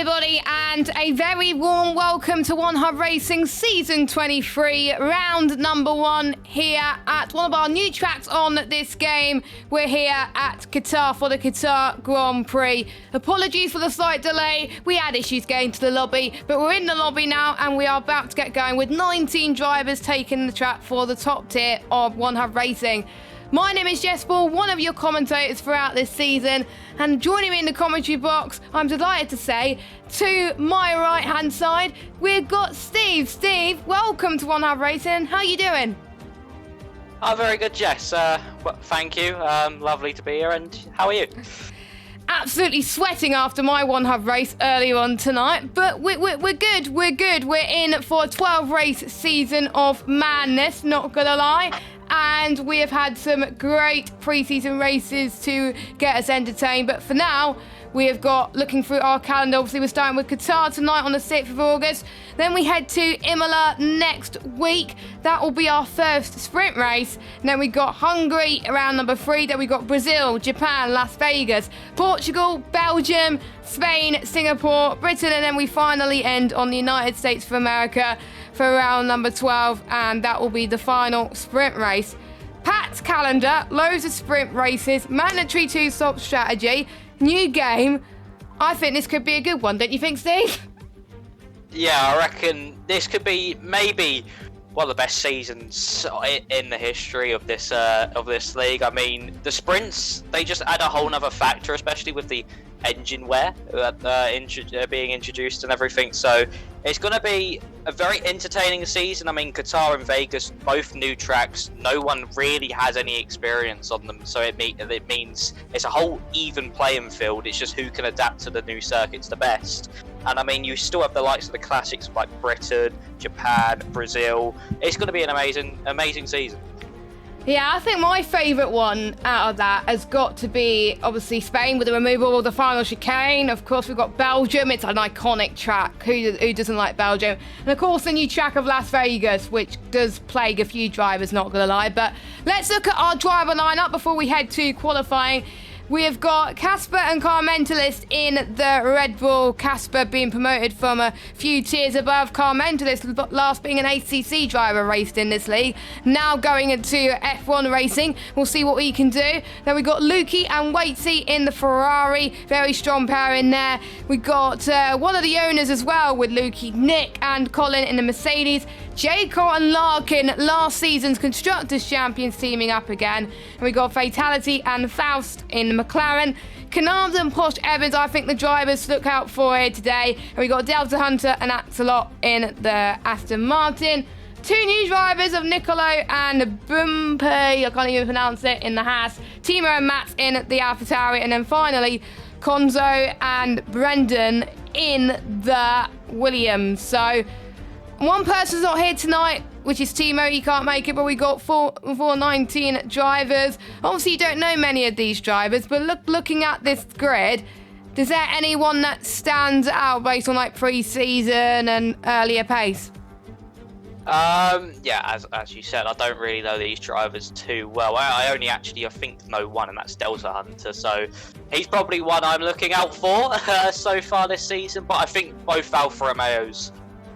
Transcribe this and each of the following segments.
everybody, and a very warm welcome to One Hub Racing Season 23, round number 1 here at one of our new tracks on this game. We're here at Qatar for the Qatar Grand Prix. Apologies for the slight delay. We had issues getting to the lobby, but we're in the lobby now and we are about to get going with 19 drivers taking the track for the top tier of One Hub Racing. My name is GeForce, one of your commentators throughout this season, and joining me in the commentary box, I'm delighted to say, to my right-hand side, we've got Steve. Steve, welcome to One Hub Racing. How are you doing? Oh, very good, Jess. Well, thank you. Lovely to be here, and how are you? Absolutely sweating after my One Hub race earlier on tonight, but we're good. We're good. We're in for a 12-race season of madness, not gonna lie. And we have had some great pre-season races to get us entertained. But for now, we have got, looking through our calendar, obviously we're starting with Qatar tonight on the 6th of August. Then we head to Imola next week. That will be our first sprint race. And then we got Hungary around number 3. Then we got Brazil, Japan, Las Vegas, Portugal, Belgium, Spain, Singapore, Britain. And then we finally end on the United States of America for round number 12, and that will be the final sprint race. Packed calendar, loads of sprint races, mandatory 2-stop strategy, new game. I think this could be a good one, don't you think, Steve? Yeah, I reckon this could be maybe one of the best seasons in the history of this league. I mean, the sprints, they just add a whole nother factor, especially with the engine wear being introduced and everything. So it's going to be a very entertaining season. I mean, Qatar and Vegas, both new tracks. No one really has any experience on them, so it means it's a whole even playing field. It's just who can adapt to the new circuits the best. And I mean, you still have the likes of the classics like Britain, Japan, Brazil. It's going to be an amazing season. Yeah, I think my favourite one out of that has got to be, obviously, Spain with the removal of the final chicane. Of course, we've got Belgium. It's an iconic track. Who doesn't like Belgium? And, of course, the new track of Las Vegas, which does plague a few drivers, not going to lie. But let's look at our driver lineup before we head to qualifying. We have got Casper and Car Mentalist in the Red Bull. Casper being promoted from a few tiers above. Car Mentalist, last being an ACC driver, raced in this league. Now going into F1 racing. We'll see what he can do. Then we got Lukey and Waitsy in the Ferrari. Very strong pair in there. We got one of the owners as well with Lukey, Nick and Colin in the Mercedes. Jacob and Larkin, last season's Constructors Champions, teaming up again. And we got Fatality and Faust in the McLaren. Canards and Posh Evans, I think the drivers to look out for here today. And we got Delta Hunter and Axelot in the Aston Martin. Two new drivers of Nicolo and Bumpe, I can't even pronounce it, in the Haas. Timo and Matt in the AlphaTauri. And then finally, Konzo and Brendan in the Williams. So one person's not here tonight, which is Timo. He can't make it, but we got 419 drivers. Obviously, you don't know many of these drivers, but looking at this grid, is there anyone that stands out based on like pre-season and earlier pace? Yeah, as you said, I don't really know these drivers too well. I think know one, and that's Delta Hunter. So he's probably one I'm looking out for so far this season. But I think both Alfa Romeos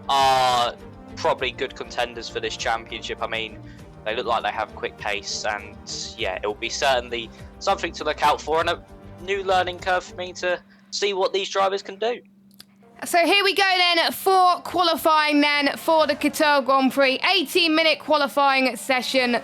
are probably good contenders for this championship. I mean, they look like they have quick pace, and yeah, it will be certainly something to look out for and a new learning curve for me to see what these drivers can do. So here we go then for qualifying then for the Qatar Grand Prix. 18-minute qualifying session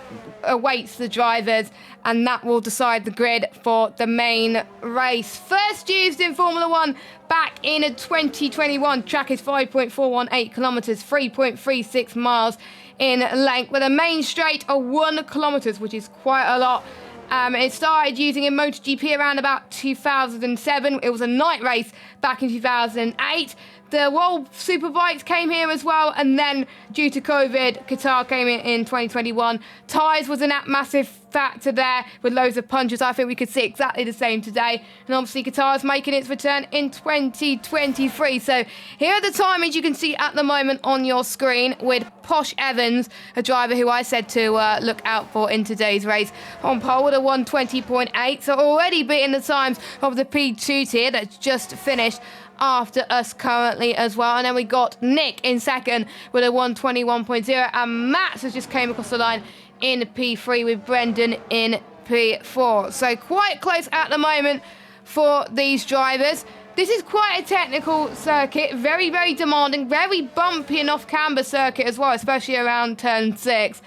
awaits the drivers, and that will decide the grid for the main race. First used in Formula 1 back in 2021. Track is 5.418 kilometres, 3.36 miles in length, with a main straight of 1 kilometre, which is quite a lot. It started using in MotoGP around about 2007. It was a night race back in 2008. The World Superbikes came here as well, and then due to COVID, Qatar came in 2021. Tyres was a massive factor there with loads of punches. I think we could see exactly the same today. And obviously Qatar is making its return in 2023. So here are the timings you can see at the moment on your screen with Posh Evans, a driver who I said to look out for in today's race, on pole with a 1:20.8. So already beating the times of the P2 tier that's just finished. after us currently as well. And then we got Nick in second with a 121.0, and Max has just came across the line in P3 with Brendan in P4. So quite close at the moment for these drivers. This is quite a technical circuit, very, very demanding, very bumpy and off-camber circuit as well, especially around turn 6.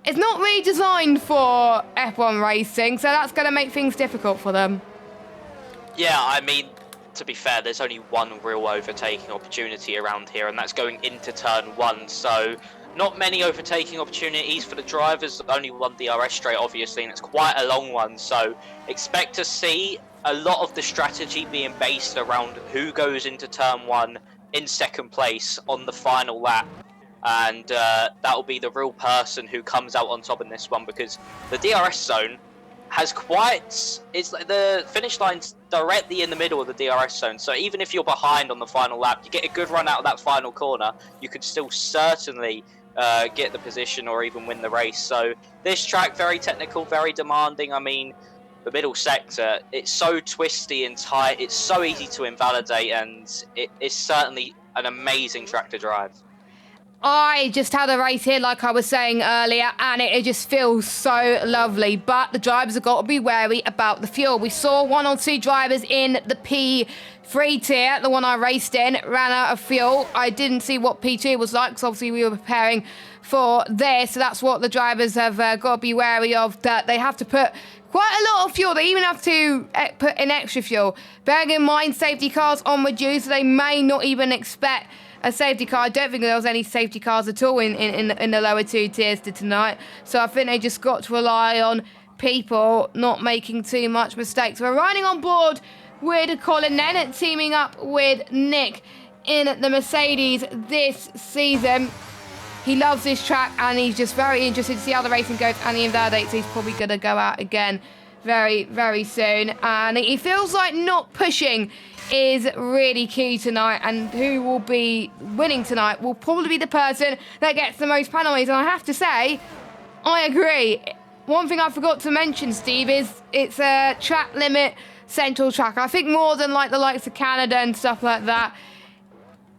It's not really designed for F1 racing, so that's going to make things difficult for them. Yeah, I mean, to be fair, there's only one real overtaking opportunity around here, and that's going into turn 1, so not many overtaking opportunities for the drivers, only one DRS straight, obviously, and it's quite a long one, so expect to see a lot of the strategy being based around who goes into turn 1 in second place on the final lap. And that will be the real person who comes out on top in this one, because the DRS zone has it's like the finish line's directly in the middle of the DRS zone. So even if you're behind on the final lap, you get a good run out of that final corner, you could still certainly get the position or even win the race. So this track, very technical, very demanding. I mean, the middle sector, it's so twisty and tight, it's so easy to invalidate, and it's certainly an amazing track to drive. I just had a race here, like I was saying earlier, and it just feels so lovely. But the drivers have got to be wary about the fuel. We saw 1 or 2 drivers in the P3 tier, the one I raced in, ran out of fuel. I didn't see what P2 was like, because obviously we were preparing for this. So that's what the drivers have got to be wary of, that they have to put quite a lot of fuel. They even have to put in extra fuel. Bearing in mind, safety cars on reduce, so they may not even expect a safety car. I don't think there was any safety cars at all in the lower 2 tiers tonight. So I think they just got to rely on people not making too much mistakes. We're riding on board with Colin then, teaming up with Nick in the Mercedes this season. He loves this track, and he's just very interested to see how the racing goes, and he invalidates. He's probably going to go out again very, very soon. And he feels like not pushing is really key tonight, and who will be winning tonight will probably be the person that gets the most penalties. And I have to say, I agree. One thing I forgot to mention, Steve, is it's a track limit central track. I think more than like the likes of Canada and stuff like that,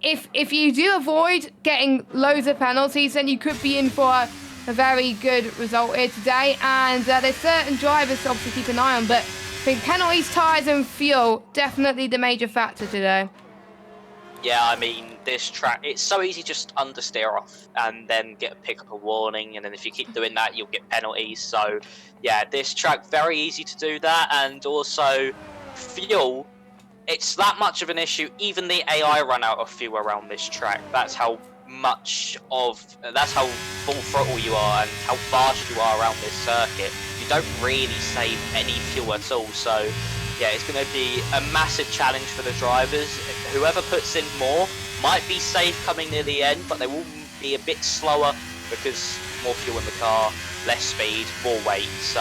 if you do avoid getting loads of penalties, then you could be in for a very good result here today. And there's certain drivers to obviously keep an eye on, but I think penalties, tyres and fuel, definitely the major factor today. Yeah, I mean, this track, it's so easy just understeer off and then pick up a warning, and then if you keep doing that, you'll get penalties. So, yeah, this track, very easy to do that. And also, fuel, it's that much of an issue. Even the AI run out of fuel around this track. That's how full throttle you are and how fast you are around this circuit. You don't really save any fuel at all. So yeah, it's going to be a massive challenge for the drivers. Whoever puts in more might be safe coming near the end, but they will be a bit slower because more fuel in the car, less speed, more weight. So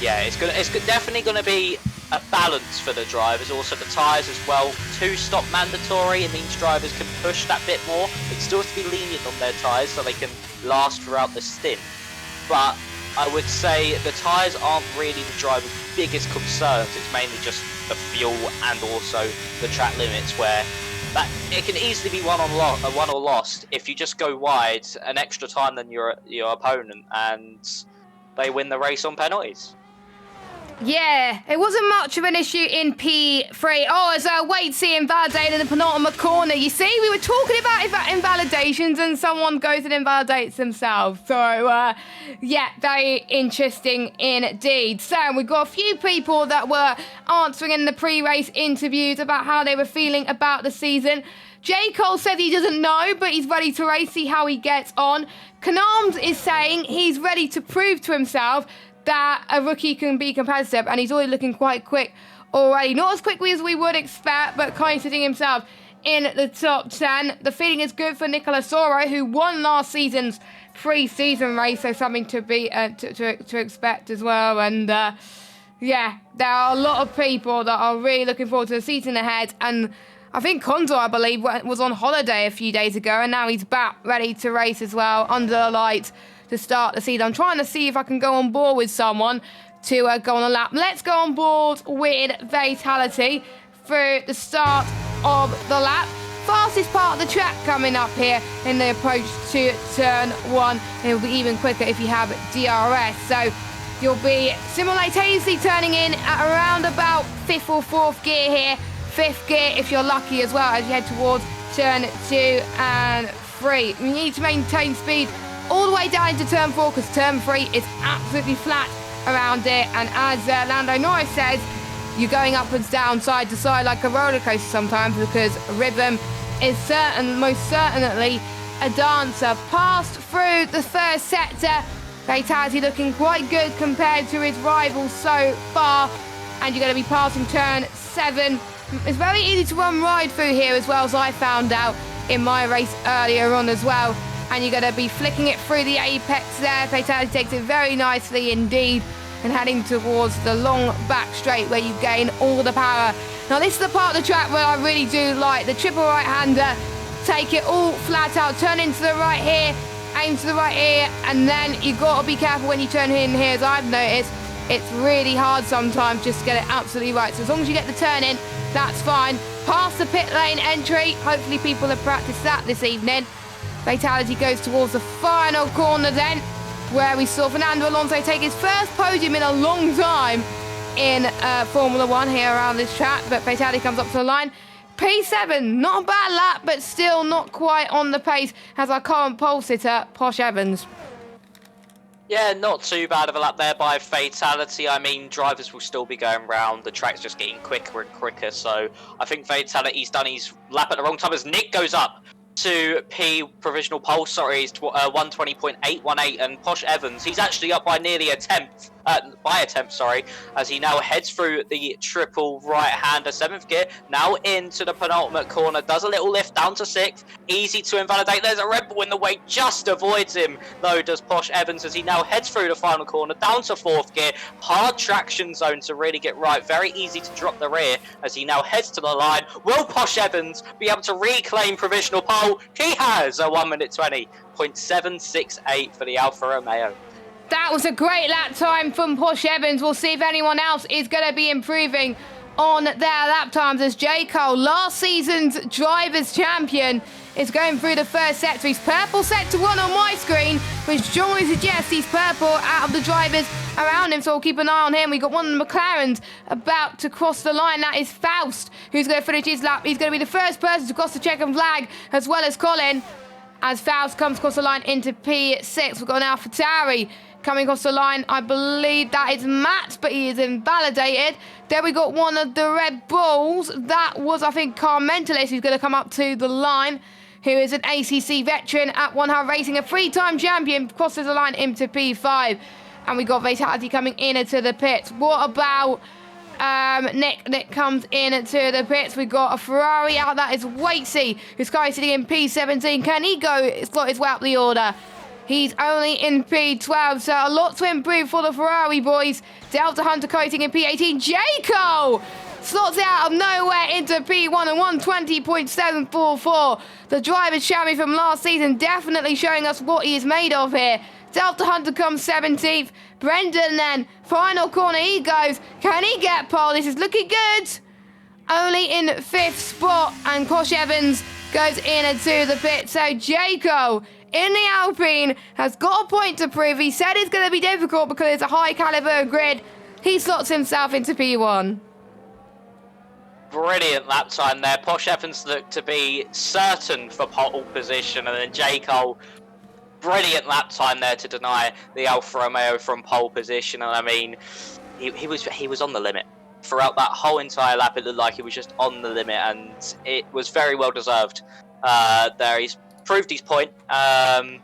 yeah, it's definitely going to be a balance for the drivers. Also the tyres as well, 2-stop mandatory. It means drivers can push that bit more. It still has to be lenient on their tyres so they can last throughout the stint. But I would say the tyres aren't really the driver's biggest concerns. It's mainly just the fuel and also the track limits, where that it can easily be won or lost if you just go wide an extra time than your opponent and they win the race on penalties. Yeah, it wasn't much of an issue in P3. Oh, as Waitsy invalidated in the penultimate corner. You see, we were talking about invalidations and someone goes and invalidates themselves. So, yeah, very interesting indeed. So, we've got a few people that were answering in the pre-race interviews about how they were feeling about the season. J. Cole said he doesn't know, but he's ready to race, see how he gets on. Kanams is saying he's ready to prove to himself that a rookie can be competitive, and he's already looking quite quick already. Not as quickly as we would expect, but kind of sitting himself in the top 10. The feeling is good for Nicola Soro, who won last season's pre-season race, so something to be to expect as well. And yeah, there are a lot of people that are really looking forward to the season ahead. And I think Condor, I believe, was on holiday a few days ago, and now he's back ready to race as well under the lights to start the season. I'm trying to see if I can go on board with someone to go on a lap. Let's go on board with Vitality for the start of the lap. Fastest part of the track coming up here in the approach to turn 1. It will be even quicker if you have DRS. So you'll be simultaneously turning in at around about 5th or 4th gear here. 5th gear if you're lucky as well, as you head towards turn 2 and 3. You need to maintain speed all the way down into turn 4, because turn 3 is absolutely flat around here. And as Lando Norris says, you're going up and down, side to side like a roller coaster sometimes, because rhythm is most certainly a dancer. Passed through the first sector. Fatality looking quite good compared to his rivals so far. And you're going to be passing turn 7. It's very easy to run right through here as well, as I found out in my race earlier on as well. And you're going to be flicking it through the apex there. Fatality takes it very nicely indeed, and heading towards the long back straight where you gain all the power. Now this is the part of the track where I really do like the triple right-hander. Take it all flat out, turn into the right here, aim to the right here, and then you've got to be careful when you turn in here, as I've noticed. It's really hard sometimes just to get it absolutely right. So as long as you get the turn in, that's fine. Past the pit lane entry. Hopefully people have practiced that this evening. Fatality goes towards the final corner then, where we saw Fernando Alonso take his first podium in a long time in Formula 1 here around this track. But Fatality comes up to the line. P7, not a bad lap, but still not quite on the pace as our current pole sitter, Posh Evans. Yeah, not too bad of a lap there by Fatality. I mean, drivers will still be going round. The track's just getting quicker and quicker. So I think Fatality's done his lap at the wrong time as Nick goes up to P provisional pole. Sorry, he's 120.818, and Posh Evans, he's actually up by nearly a tenth. Sorry, as he now heads through the triple right-hander 7th gear, now into the penultimate corner, does a little lift down to 6th, easy to invalidate. There's a Red Bull in the way, just avoids him, though does Posh Evans, as he now heads through the final corner, down to 4th gear, hard traction zone to really get right, very easy to drop the rear, as he now heads to the line. Will Posh Evans be able to reclaim provisional pole? He has a 1 minute 20.768 for the Alfa Romeo. That was a great lap time from Posh Evans. We'll see if anyone else is going to be improving on their lap times, as J. Cole, last season's Drivers' Champion, is going through the first sector. He's purple sector 1 on my screen, which strongly suggests he's purple out of the drivers around him, so we'll keep an eye on him. We've got one of the McLarens about to cross the line. That is Faust, who's going to finish his lap. He's going to be the first person to cross the checkered flag, as well as Colin, as Faust comes across the line into P6. We've got an AlphaTauri coming across the line. I believe that is Matt, but he is invalidated. Then we got one of the Red Bulls. That was, I think, Car Mentalist, who's going to come up to the line, who is an ACC veteran at One Hub Racing, a 3-time champion, crosses the line into P5. And we got Fatality coming into the pits. What about Nick? Nick comes into the pits. We got a Ferrari out. That is Watesy, who's currently sitting in P17. Can he slot his way up the order? He's only in P12, so a lot to improve for the Ferrari boys. Delta Hunter coating in P18. Jaco slots out of nowhere into P1 and 120.744. The driver's champion from last season, definitely showing us what he is made of here. Delta Hunter comes 17th. Brendan then, final corner he goes. Can he get pole? This is looking good. Only in 5th spot, and Posh Evans goes into the pit. So Jaco in the Alpine has got a point to prove. He said it's going to be difficult because it's a high caliber grid. He slots himself into P1. Brilliant lap time there. Posh Evans looked to be certain for pole position, and then J. Cole, brilliant lap time there to deny the Alfa Romeo from pole position. And I mean, he was on the limit. Throughout that whole entire lap, it looked like he was just on the limit, and it was very well deserved. There, he's proved his point and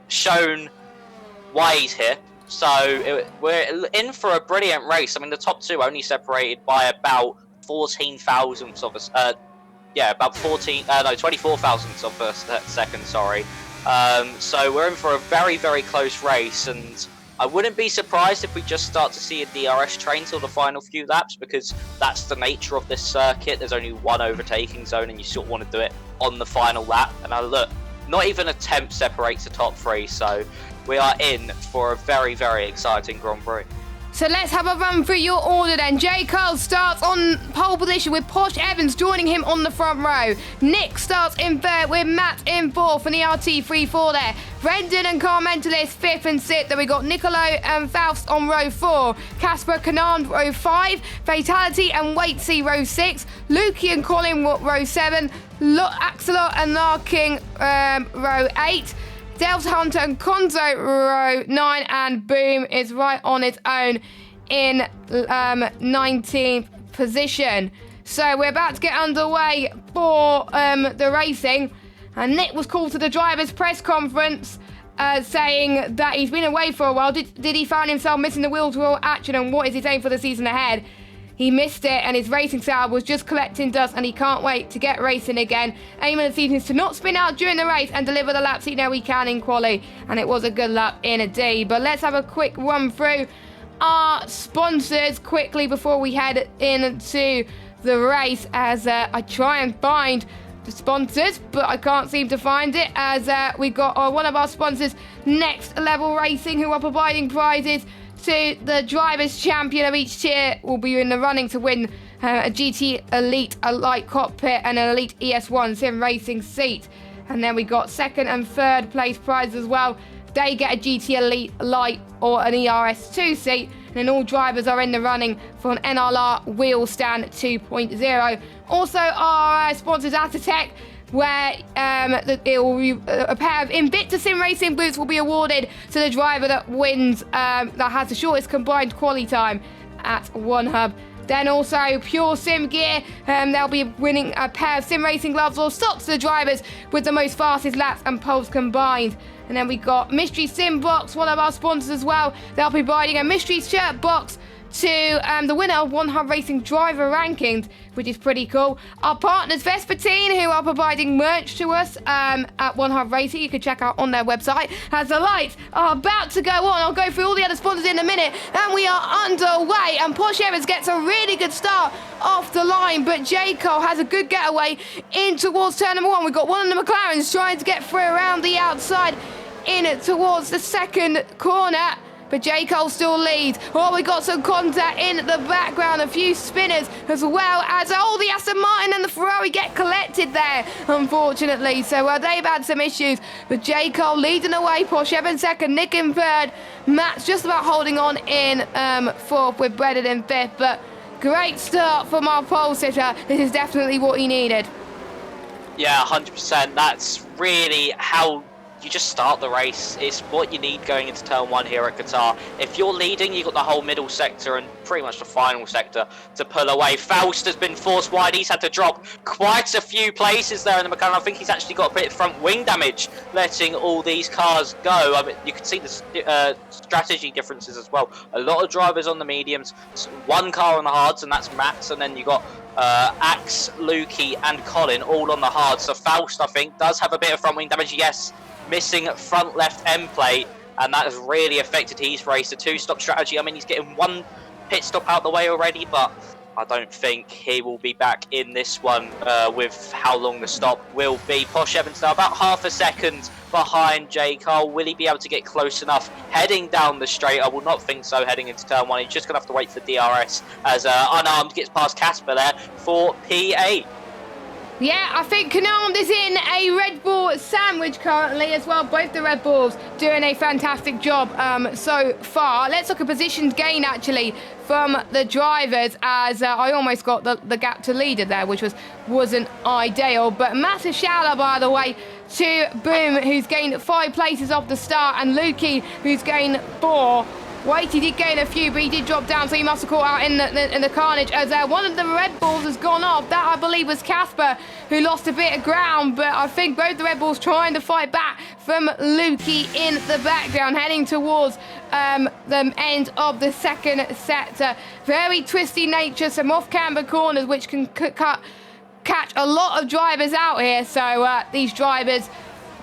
shown why he's here. So we're in for a brilliant race. I mean, the top two only separated by about 14 thousandths of a about 24 thousandths of a second. Sorry. So we're in for a very, very close race, and I wouldn't be surprised if we just start to see a DRS train till the final few laps, because that's the nature of this circuit. There's only one overtaking zone, and you sort of want to do it on the final lap. And look, not even a tenth separates the top three, so we are in for a very, very exciting Grand Prix. So let's have a run through your order then. J. Cole starts on pole position with Posh Evans joining him on the front row. Nick starts in third with Matt in fourth and the RT34 there. Brendan and Carmentalis fifth and sixth. Then we got Nicolo and Faust on row 4. Casper Canard row 5. Fatality and Waitsy row 6. Lukey and Colin row 7. Axelot and Larking row 8. Delta Hunter and Konzo row 9, and Boom is right on its own in 19th position. So we're about to get underway for the racing, and Nick was called to the drivers' press conference saying that he's been away for a while. Did he find himself missing the wheel-to-wheel action, and what is his aim for the season ahead? He missed it, and his racing style was just collecting dust, and he can't wait to get racing again. Aim of the season is to not spin out during the race and deliver the laps he know he can in quali, and it was a good lap in a D. But let's have a quick run through our sponsors quickly before we head into the race, as I try and find the sponsors, but I can't seem to find it, as we got one of our sponsors, Next Level Racing, who are providing prizes to the drivers' champion of each tier. Will be in the running to win a GT Elite, a light cockpit, and an Elite ES1 sim racing seat. And then we got second and third place prizes as well. They get a GT Elite Light or an ERS2 seat. And then all drivers are in the running for an NLR wheel stand 2.0. Also, our sponsors Atatech, where a pair of Invicta Sim Racing boots will be awarded to the driver that wins, that has the shortest combined quali time at one hub. Then also Pure Sim Gear, they'll be winning a pair of sim racing gloves or socks to the drivers with the most fastest laps and poles combined. And then we got Mystery Sim Box, one of our sponsors as well. They'll be providing a mystery shirt box to the winner of One Hub Racing driver rankings, which is pretty cool. Our partners Vespertine, who are providing merch to us at One Hub Racing, you can check out on their website, as the lights are about to go on. I'll go through all the other sponsors in a minute, and we are underway, and Posh Evans gets a really good start off the line, but J. Cole has a good getaway in towards turn number 1. We've got one of the McLarens trying to get through around the outside in towards the second corner, but J. Cole still leads. Oh, we got some contact in the background, a few spinners, as well as the Aston Martin and the Ferrari get collected there, unfortunately. So they've had some issues, but J. Cole leading away, Posh Evans second, Nick in third, Matt's just about holding on in fourth with Brendan in fifth. But great start from our pole sitter. This is definitely what he needed. Yeah, 100%. That's really how you just start the race. It's what you need going into turn 1 here at Qatar. If you're leading, you've got the whole middle sector and pretty much the final sector to pull away. Faust has been forced wide. He's had to drop quite a few places there in the McLaren. I think he's actually got a bit of front wing damage, letting all these cars go. I mean, you can see the strategy differences as well. A lot of drivers on the mediums, one car on the hards, and that's Matt's, and then you got Axe, Lukey, and Colin all on the hards. So Faust, I think, does have a bit of front wing damage, yes. Missing front left end plate, and that has really affected his race. The 2-stop strategy, I mean, he's getting one pit stop out the way already, but I don't think he will be back in this one with how long the stop will be. Posh Evans now about half a second behind J. Cole. Will he be able to get close enough heading down the straight? I will not think so heading into turn 1. He's just going to have to wait for DRS as Unarmed gets past Casper there for P8. Yeah, I think Canard is in a Red Bull sandwich currently as well. Both the Red Bulls doing a fantastic job so far. Let's look at positions gain actually from the drivers, as I almost got the gap to leader there, which wasn't ideal. But massive shout out, by the way, to Boom, who's gained 5 places off the start, and Lukey, who's gained 4. Whitey did gain a few, but he did drop down, so he must have caught out in the carnage, as one of the Red Bulls has gone off. That, I believe, was Casper, who lost a bit of ground, but I think both the Red Bulls trying to fight back from Lukey in the background, heading towards the end of the second sector. Very twisty nature, some off-camber corners, which can catch a lot of drivers out here, so these drivers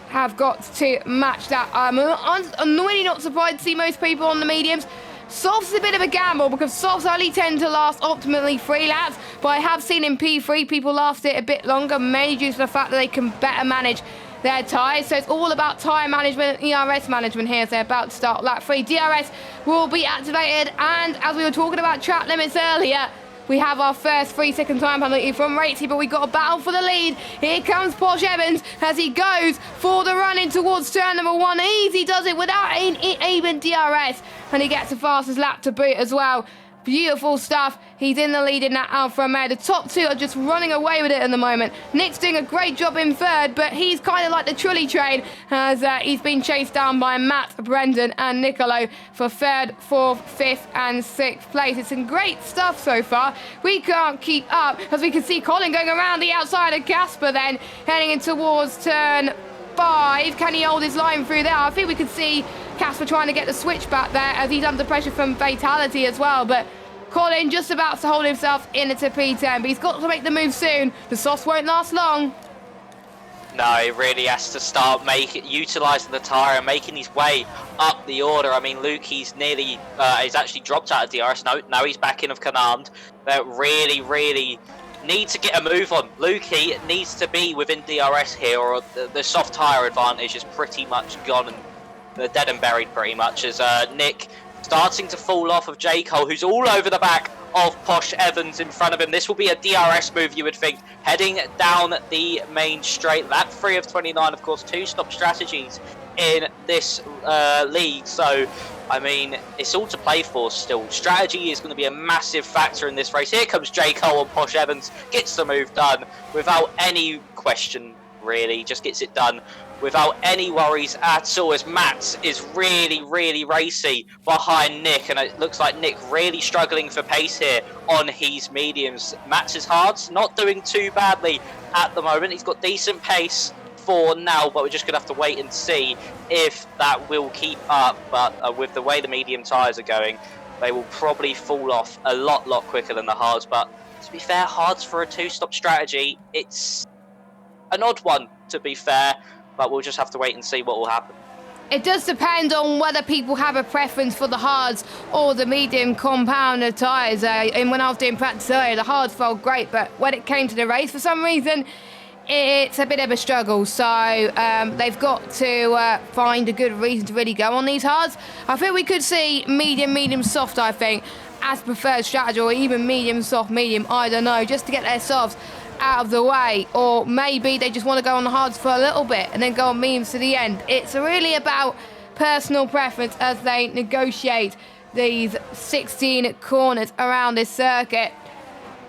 have got to match that. I'm really not surprised to see most people on the mediums. Softs is a bit of a gamble, because softs only tend to last optimally 3 laps, but I have seen in P3 people last it a bit longer, mainly due to the fact that they can better manage their tyres. So it's all about tyre management and ERS management here as they're about to start lap 3. DRS will be activated, and as we were talking about track limits earlier, we have our first 3-second time penalty from Ratey, but we got a battle for the lead. Here comes Posh Evans as he goes for the run in towards turn number 1. Easy does it without even DRS, and he gets the fastest lap to boot as well. Beautiful stuff. He's in the lead in that Alfa Romeo. The top two are just running away with it at the moment. Nick's doing a great job in third, but he's kind of like the trolley train as he's been chased down by Matt, Brendan and Nicolo for third, fourth, fifth and sixth place. It's some great stuff so far. We can't keep up as we can see Colin going around the outside of Casper then heading in towards turn 5. Can he hold his line through there? I think we could see Casper trying to get the switch back there as he's under pressure from Fatality as well, but Colin just about to hold himself in at a P10, but he's got to make the move soon. The softs won't last long. No, he really has to start utilising the tyre and making his way up the order. I mean, Luke, he's nearly, he's actually dropped out of DRS. Now he's back in of command. They really need to get a move on. Lukey needs to be within DRS here, or the soft tyre advantage is pretty much gone and they're dead and buried pretty much as Nick starting to fall off of J. Cole, who's all over the back of Posh Evans in front of him. This will be a DRS move, you would think, heading down the main straight. Lap 3 of 29, of course, 2-stop strategies in this league. So, I mean, it's all to play for still. Strategy is going to be a massive factor in this race. Here comes J. Cole and Posh Evans, gets the move done without any question, really, just gets it done without any worries at all, as Matt is really racy behind Nick, and it looks like Nick really struggling for pace here on his mediums. Matt's is hards, not doing too badly at the moment. He's got decent pace for now, but we're just gonna have to wait and see if that will keep up. But with the way the medium tyres are going, they will probably fall off a lot quicker than the hards. But to be fair, hards for a 2-stop strategy, it's an odd one to be fair, but we'll just have to wait and see what will happen. It does depend on whether people have a preference for the hards or the medium compounder tyres. And when I was doing practice earlier, the hards felt great, but when it came to the race, for some reason, it's a bit of a struggle. So they've got to find a good reason to really go on these hards. I think we could see medium, soft, I think, as preferred strategy, or even medium, soft, medium, I don't know, just to get their softs out of the way, or maybe they just want to go on the hards for a little bit and then go on mediums to the end. It's really about personal preference as they negotiate these 16 corners around this circuit,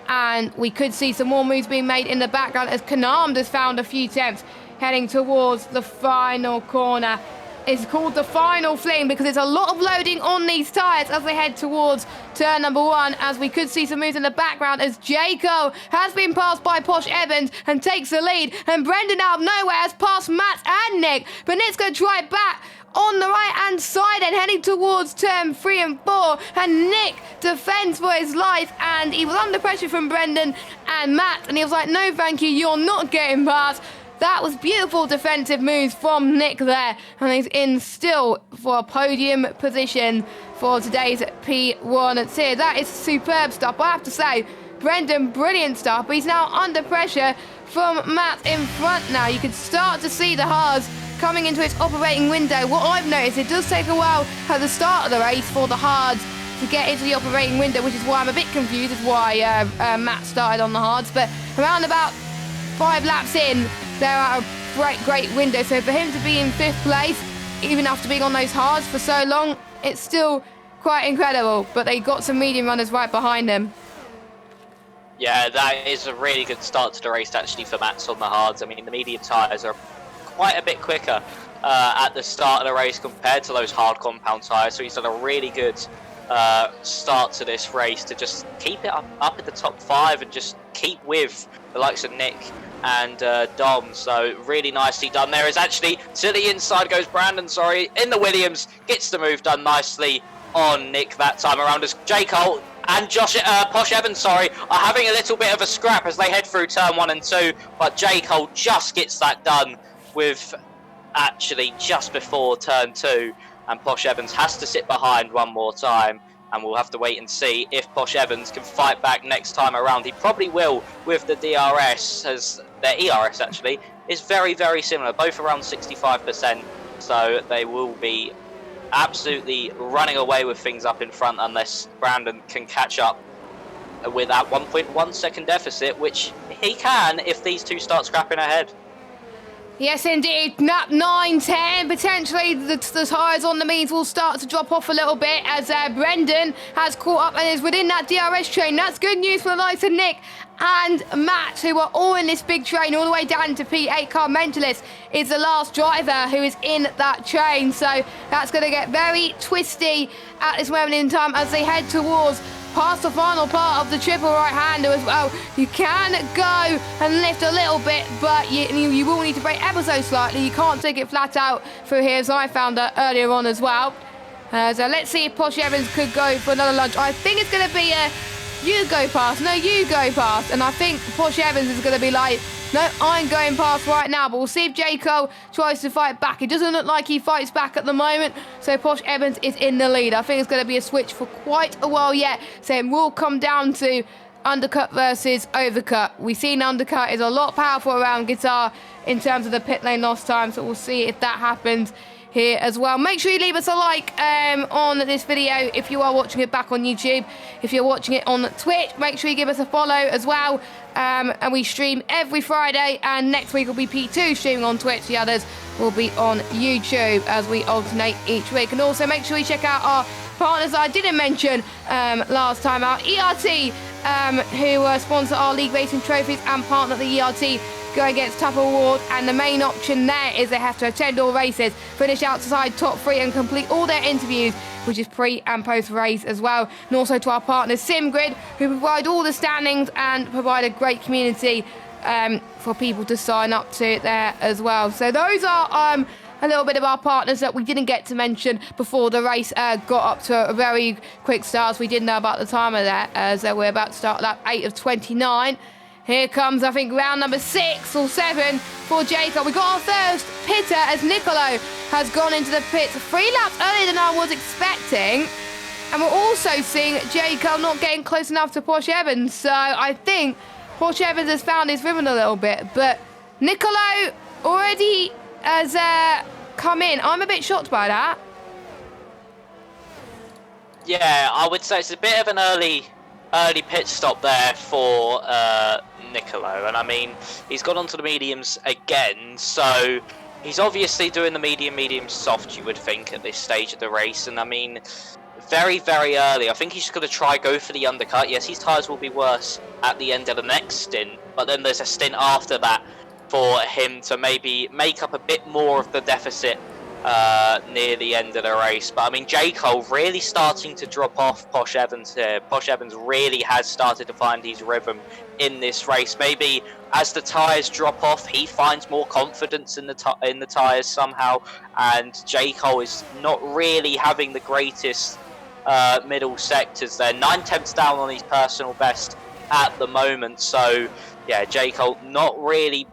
and we could see some more moves being made in the background as Kanam has found a few temps heading towards the final corner. It's called the final fling because there's a lot of loading on these tyres as they head towards turn number 1, as we could see some moves in the background as Jaco has been passed by Posh Evans and takes the lead, and Brendan out of nowhere has passed Matt and Nick, but Nick's going to try it back on the right hand side and heading towards turn 3 and 4, and Nick defends for his life, and he was under pressure from Brendan and Matt, and he was like, no thank you, you're not getting past. That was beautiful defensive moves from Nick there, and he's in still for a podium position for today's P1 tier. That is superb stuff, I have to say. Brendan, brilliant stuff, but he's now under pressure from Matt in front now. You can start to see the hards coming into its operating window. What I've noticed, it does take a while at the start of the race for the hards to get into the operating window, which is why I'm a bit confused as why Matt started on the hards, but around about 5 laps in, they're at a great window. So for him to be in 5th place, even after being on those hards for so long, it's still quite incredible. But they got some medium runners right behind him. Yeah, that is a really good start to the race actually for Mats on the hards. I mean, the medium tyres are quite a bit quicker at the start of the race compared to those hard compound tyres. So he's done a really good start to this race to just keep it up at the top 5 and just keep with the likes of Nick and Dom. So really nicely done there. Is actually to the inside goes Brandon, in the Williams, gets the move done nicely on Nick that time around, as J. Cole and Posh Evans are having a little bit of a scrap as they head through turn 1 and 2, but J. Cole just gets that done with actually just before turn 2, and Posh Evans has to sit behind one more time, and we'll have to wait and see if Posh Evans can fight back next time around. He probably will with the DRS, as their ERS actually is very, very similar, both around 65%. So they will be absolutely running away with things up in front unless Brandon can catch up with that 1.1 second deficit, which he can if these two start scrapping ahead. Yes, indeed. 9, 10. Potentially the tyres on the means will start to drop off a little bit as Brendan has caught up and is within that DRS train. That's good news for the likes of Nick and Matt, who are all in this big train all the way down to P8 car. Mentalist is the last driver who is in that train. So that's going to get very twisty at this moment in time as they head towards past the final part of the triple right-hander as well. You can go and lift a little bit, but you will need to brake ever so slightly. You can't take it flat out through here, as I found out earlier on as well. So let's see if Posh Evans could go for another lunge. I think it's going to be a you go past. No, you go past. And I think Posh Evans is going to be like, no, I'm going past right now. But we'll see if J. Cole tries to fight back. It doesn't look like he fights back at the moment. So Posh Evans is in the lead. I think it's going to be a switch for quite a while yet. So it will come down to undercut versus overcut. We've seen undercut is a lot powerful around Qatar in terms of the pit lane loss time. So we'll see if that happens here as well. Make sure you leave us a like on this video if you are watching it back on YouTube. If you're watching it on Twitch, make sure you give us a follow as well. And we stream every Friday, and next week will be P2 streaming on Twitch. The others will be on YouTube as we alternate each week. And also make sure you check out our partners that I didn't mention last time out. ERT, who sponsor our league racing trophies and partner the ERT go against Tough Award, and the main option there is they have to attend all races, finish outside top 3 and complete all their interviews, which is pre and post race as well. And also to our partners SimGrid, who provide all the standings and provide a great community for people to sign up to there as well. So those are a little bit of our partners that we didn't get to mention before the race got up to a very quick start. So we didn't know about the timer there, as we're about to start lap 8 of 29. Here comes, I think, round number 6 or 7 for Jacob. We got our first pitter as Nicolo has gone into the pits 3 laps earlier than I was expecting. And we're also seeing Jacob not getting close enough to Posh Evans. So I think Posh Evans has found his rhythm a little bit. But Nicolo already has come in. I'm a bit shocked by that. Yeah, I would say it's a bit of an early pit stop there for Nicolo, and I mean he's gone onto the mediums again, so he's obviously doing the medium soft, you would think, at this stage of the race. And I mean very early, I think he's just going to try go for the undercut. Yes, his tyres will be worse at the end of the next stint, but then there's a stint after that for him to maybe make up a bit more of the deficit near the end of the race. But I mean, J. Cole really starting to drop off Posh Evans here. Posh Evans really has started to find his rhythm in this race. Maybe as the tyres drop off, he finds more confidence in the tyres somehow, and J. Cole is not really having the greatest middle sectors there. 9/10 down on his personal best at the moment. So yeah, J. Cole not really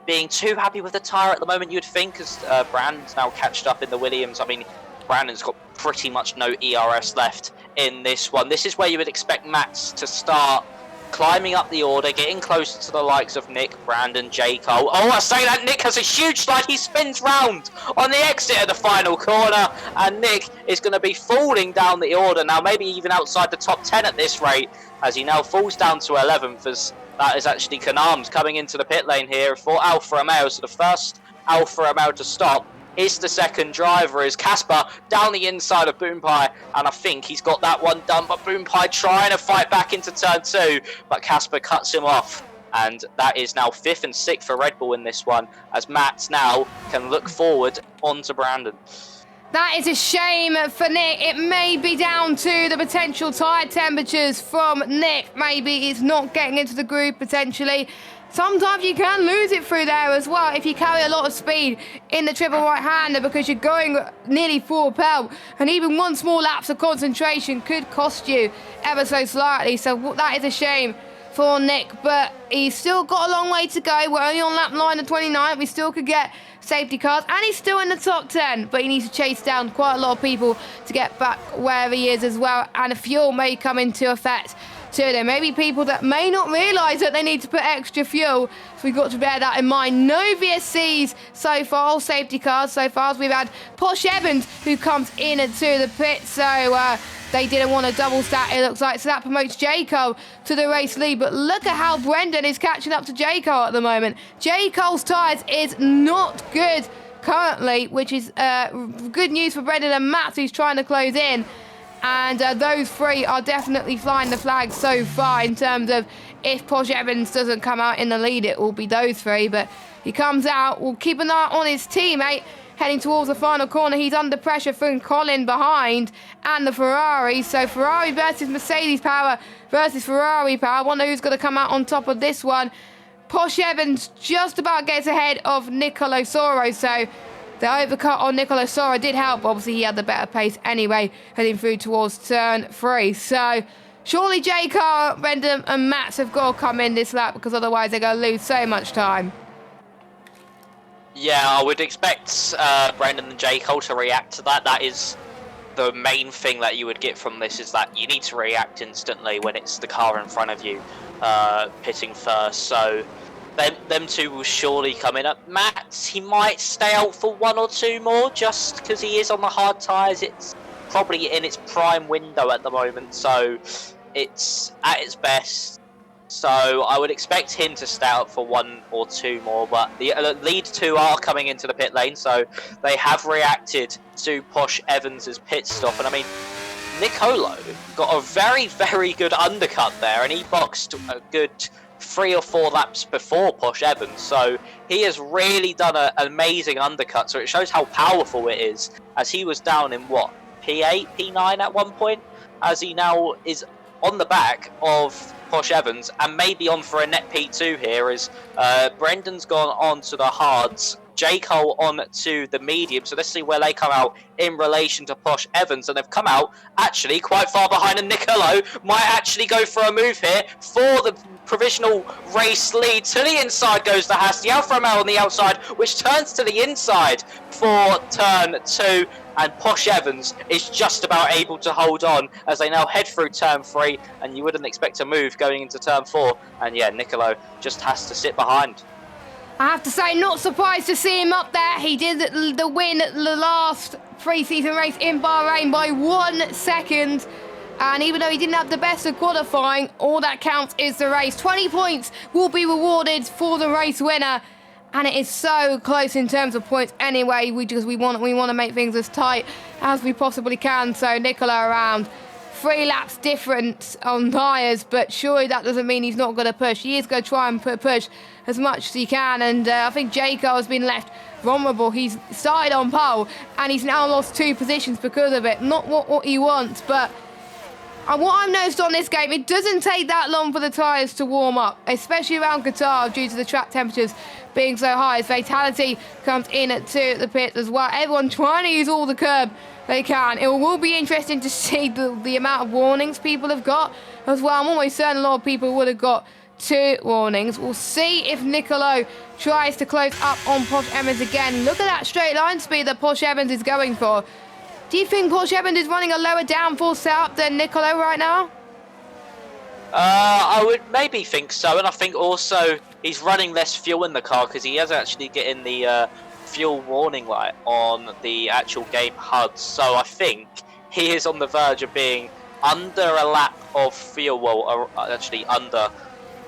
being too happy with the tyre at the moment, you'd think, because Brandon's now catched up in the Williams. I mean, Brandon's got pretty much no ERS left in this one. This is where you would expect Max to start climbing up the order, getting closer to the likes of Nick, Brandon, J. Cole. Oh, I say that Nick has a huge slide. He spins round on the exit of the final corner, and Nick is going to be falling down the order now, maybe even outside the top 10 at this rate, as he now falls down to 11th, as that is actually Canarms coming into the pit lane here for Alfa Romeo. So the first Alfa Romeo to stop is the second driver, is Casper down the inside of Boompie, and I think he's got that one done, but Boompie trying to fight back into turn 2, but Casper cuts him off, and that is now 5th and 6th for Red Bull in this one, as Matt now can look forward onto Brandon. That is a shame for Nick. It may be down to the potential tyre temperatures from Nick. Maybe he's not getting into the groove potentially. Sometimes you can lose it through there as well if you carry a lot of speed in the triple right-hander, because you're going nearly full pedal, and even one small lapse of concentration could cost you ever so slightly. So that is a shame for Nick, but he's still got a long way to go. We're only on lap 9 of 29. We still could get safety cars, and he's still in the top 10, but he needs to chase down quite a lot of people to get back where he is as well, and the fuel may come into effect too. There may be people that may not realise that they need to put extra fuel, so we've got to bear that in mind. No VSCs so far, all safety cars so far. We've had Posh Evans who comes in into the pit, so they didn't want a double stack, it looks like, so that promotes J. Cole to the race lead. But look at how Brendan is catching up to J. Cole at the moment. J. Cole's tyres is not good currently, which is good news for Brendan and Matt, who's trying to close in. And those three are definitely flying the flag so far in terms of if Posh Evans doesn't come out in the lead, it will be those three. But he comes out. We'll keep an eye on his teammate heading towards the final corner. He's under pressure from Colin behind and the Ferrari. So Ferrari versus Mercedes power versus Ferrari power. I wonder who's going to come out on top of this one. Posh Evans just about gets ahead of Nicolo Soro. So the overcut on Nicolo Soro did help. Obviously, he had the better pace anyway, heading through towards turn 3. So surely J. Carr, Brendan and Matt have got to come in this lap, because otherwise they're going to lose so much time. Yeah, I would expect Brendan and J. Cole to react to that. That is the main thing that you would get from this, is that you need to react instantly when it's the car in front of you pitting first. So them two will surely come in. Matt, he might stay out for 1 or 2 more just because he is on the hard tyres. It's probably in its prime window at the moment, so it's at its best. So I would expect him to stay out for 1 or 2 more, but the lead 2 are coming into the pit lane, so they have reacted to Posh Evans' pit stop. And I mean, Nicolo got a very, very good undercut there, and he boxed a good 3 or 4 laps before Posh Evans, so he has really done an amazing undercut. So it shows how powerful it is, as he was down in what, P8, P9 at one point, as he now is on the back of Posh Evans and maybe on for a net P2 here, as Brendan's gone on to the hards, J. Cole on to the medium. So let's see where they come out in relation to Posh Evans, and they've come out actually quite far behind, and Nicolo might actually go for a move here for the provisional race lead. To the inside goes the Haas, the Alfa Romeo on the outside, which turns to the inside for turn 2, and Posh Evans is just about able to hold on as they now head through turn 3, and you wouldn't expect a move going into turn 4, and yeah, Nicolo just has to sit behind. I have to say, not surprised to see him up there. He did the win the last pre-season race in Bahrain by 1 second. And even though he didn't have the best of qualifying, all that counts is the race. 20 points will be rewarded for the race winner. And it is so close in terms of points anyway. We want to make things as tight as we possibly can. So Nicola around 3 laps difference on tyres, but surely that doesn't mean he's not going to push. He is going to try and push as much as he can, and I think Jaco has been left vulnerable. He's started on pole, and he's now lost 2 positions because of it. Not what he wants, but what I've noticed on this game, it doesn't take that long for the tyres to warm up, especially around Qatar due to the track temperatures being so high. As Fatality comes in to the pit as well. Everyone trying to use all the curb they can. It will be interesting to see the amount of warnings people have got as well. I'm almost certain a lot of people would have got 2 warnings. We'll see if Nicolo tries to close up on Posh Evans again. Look at that straight line speed that Posh Evans is going for. Do you think Posh Evans is running a lower downforce setup than Nicolo right now? I would maybe think so, and I think also he's running less fuel in the car because he is actually getting the fuel warning light on the actual game HUD. So I think he is on the verge of being under a lap of fuel, well, actually under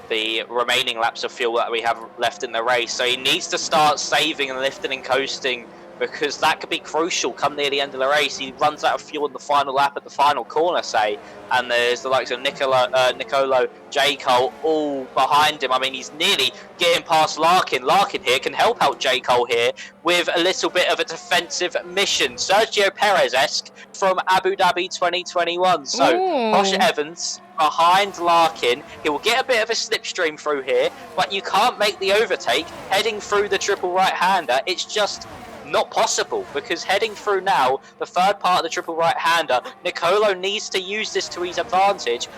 the remaining laps of fuel that we have left in the race. So he needs to start saving and lifting and coasting, because that could be crucial come near the end of the race. He runs out of fuel in the final lap at the final corner, say, and there's the likes of Nicolo, J. Cole all behind him. I mean, he's nearly getting past Larkin. Larkin here can help out J. Cole here with a little bit of a defensive mission. Sergio Perez-esque from Abu Dhabi 2021. So, Posh Evans behind Larkin. He will get a bit of a slipstream through here, but you can't make the overtake heading through the triple right-hander. It's just not possible, because heading through now the third part of the triple right-hander, Nicolo needs to use this to his advantage.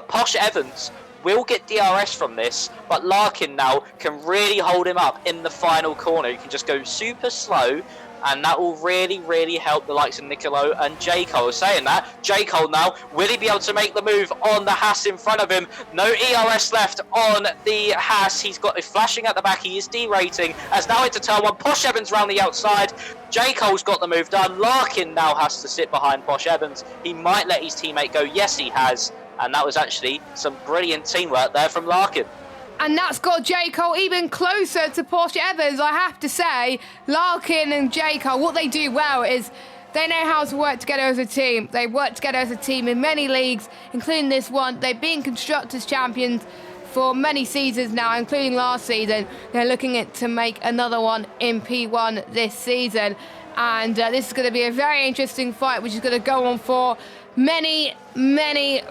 Posh Evans will get DRS from this, but Larkin now can really hold him up in the final corner. You can just go super slow and that will really help the likes of Nicolo and J. Cole. Saying that, J. Cole now, will he be able to make the move on the Haas in front of him? No ERS left on the Haas. He's got it flashing at the back. He is derating as now into turn 1. Posh Evans round the outside. J. Cole's got the move done. Larkin now has to sit behind Posh Evans. He might let his teammate go. Yes, he has. And that was actually some brilliant teamwork there from Larkin. And that's got J. Cole even closer to Posh Evans, I have to say. Larkin and J. Cole, what they do well is they know how to work together as a team. They work together as a team in many leagues, including this one. They've been Constructors champions for many seasons now, including last season. They're looking to make another one in P1 this season. And this is going to be a very interesting fight, which is going to go on for many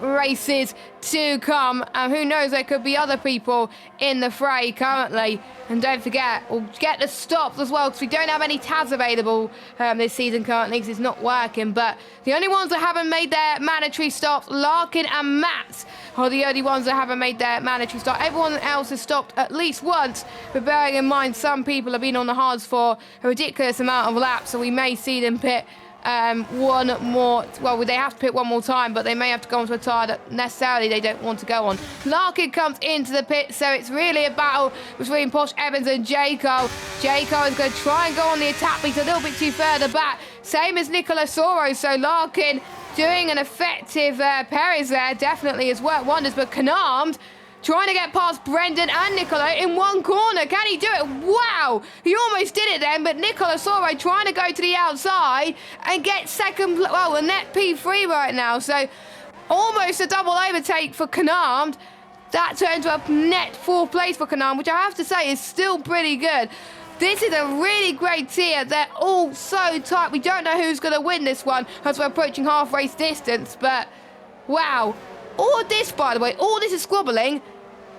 races to come, and who knows, there could be other people in the fray currently. And don't forget, we'll get the stops as well, because we don't have any TAS available this season currently, because it's not working. But the only ones that haven't made their mandatory stops, Larkin and Matt, are the only ones that haven't made their mandatory stop. Everyone else has stopped at least once, but bearing in mind some people have been on the hards for a ridiculous amount of laps, so we may see them pit one more. Well, they have to pit one more time, but they may have to go onto a tyre that necessarily they don't want to go on. Larkin comes into the pit, so it's really a battle between Posh Evans and J. Cole. J. Cole is going to try and go on the attack, but he's a little bit too further back. Same as Nicola Soro, so Larkin doing an effective Perez there definitely has worked wonders, but Canarmed trying to get past Brendan and Nicola in one corner. Can he do it? Wow! He almost did it then, but Nicola Soro trying to go to the outside and get second, well, a net P3 right now. So almost a double overtake for Canarmed. That turns to a net 4th place for Canarmed, which I have to say is still pretty good. This is a really great tier. They're all so tight. We don't know who's going to win this one as we're approaching half race distance, but wow. All of this, by the way, all this is squabbling.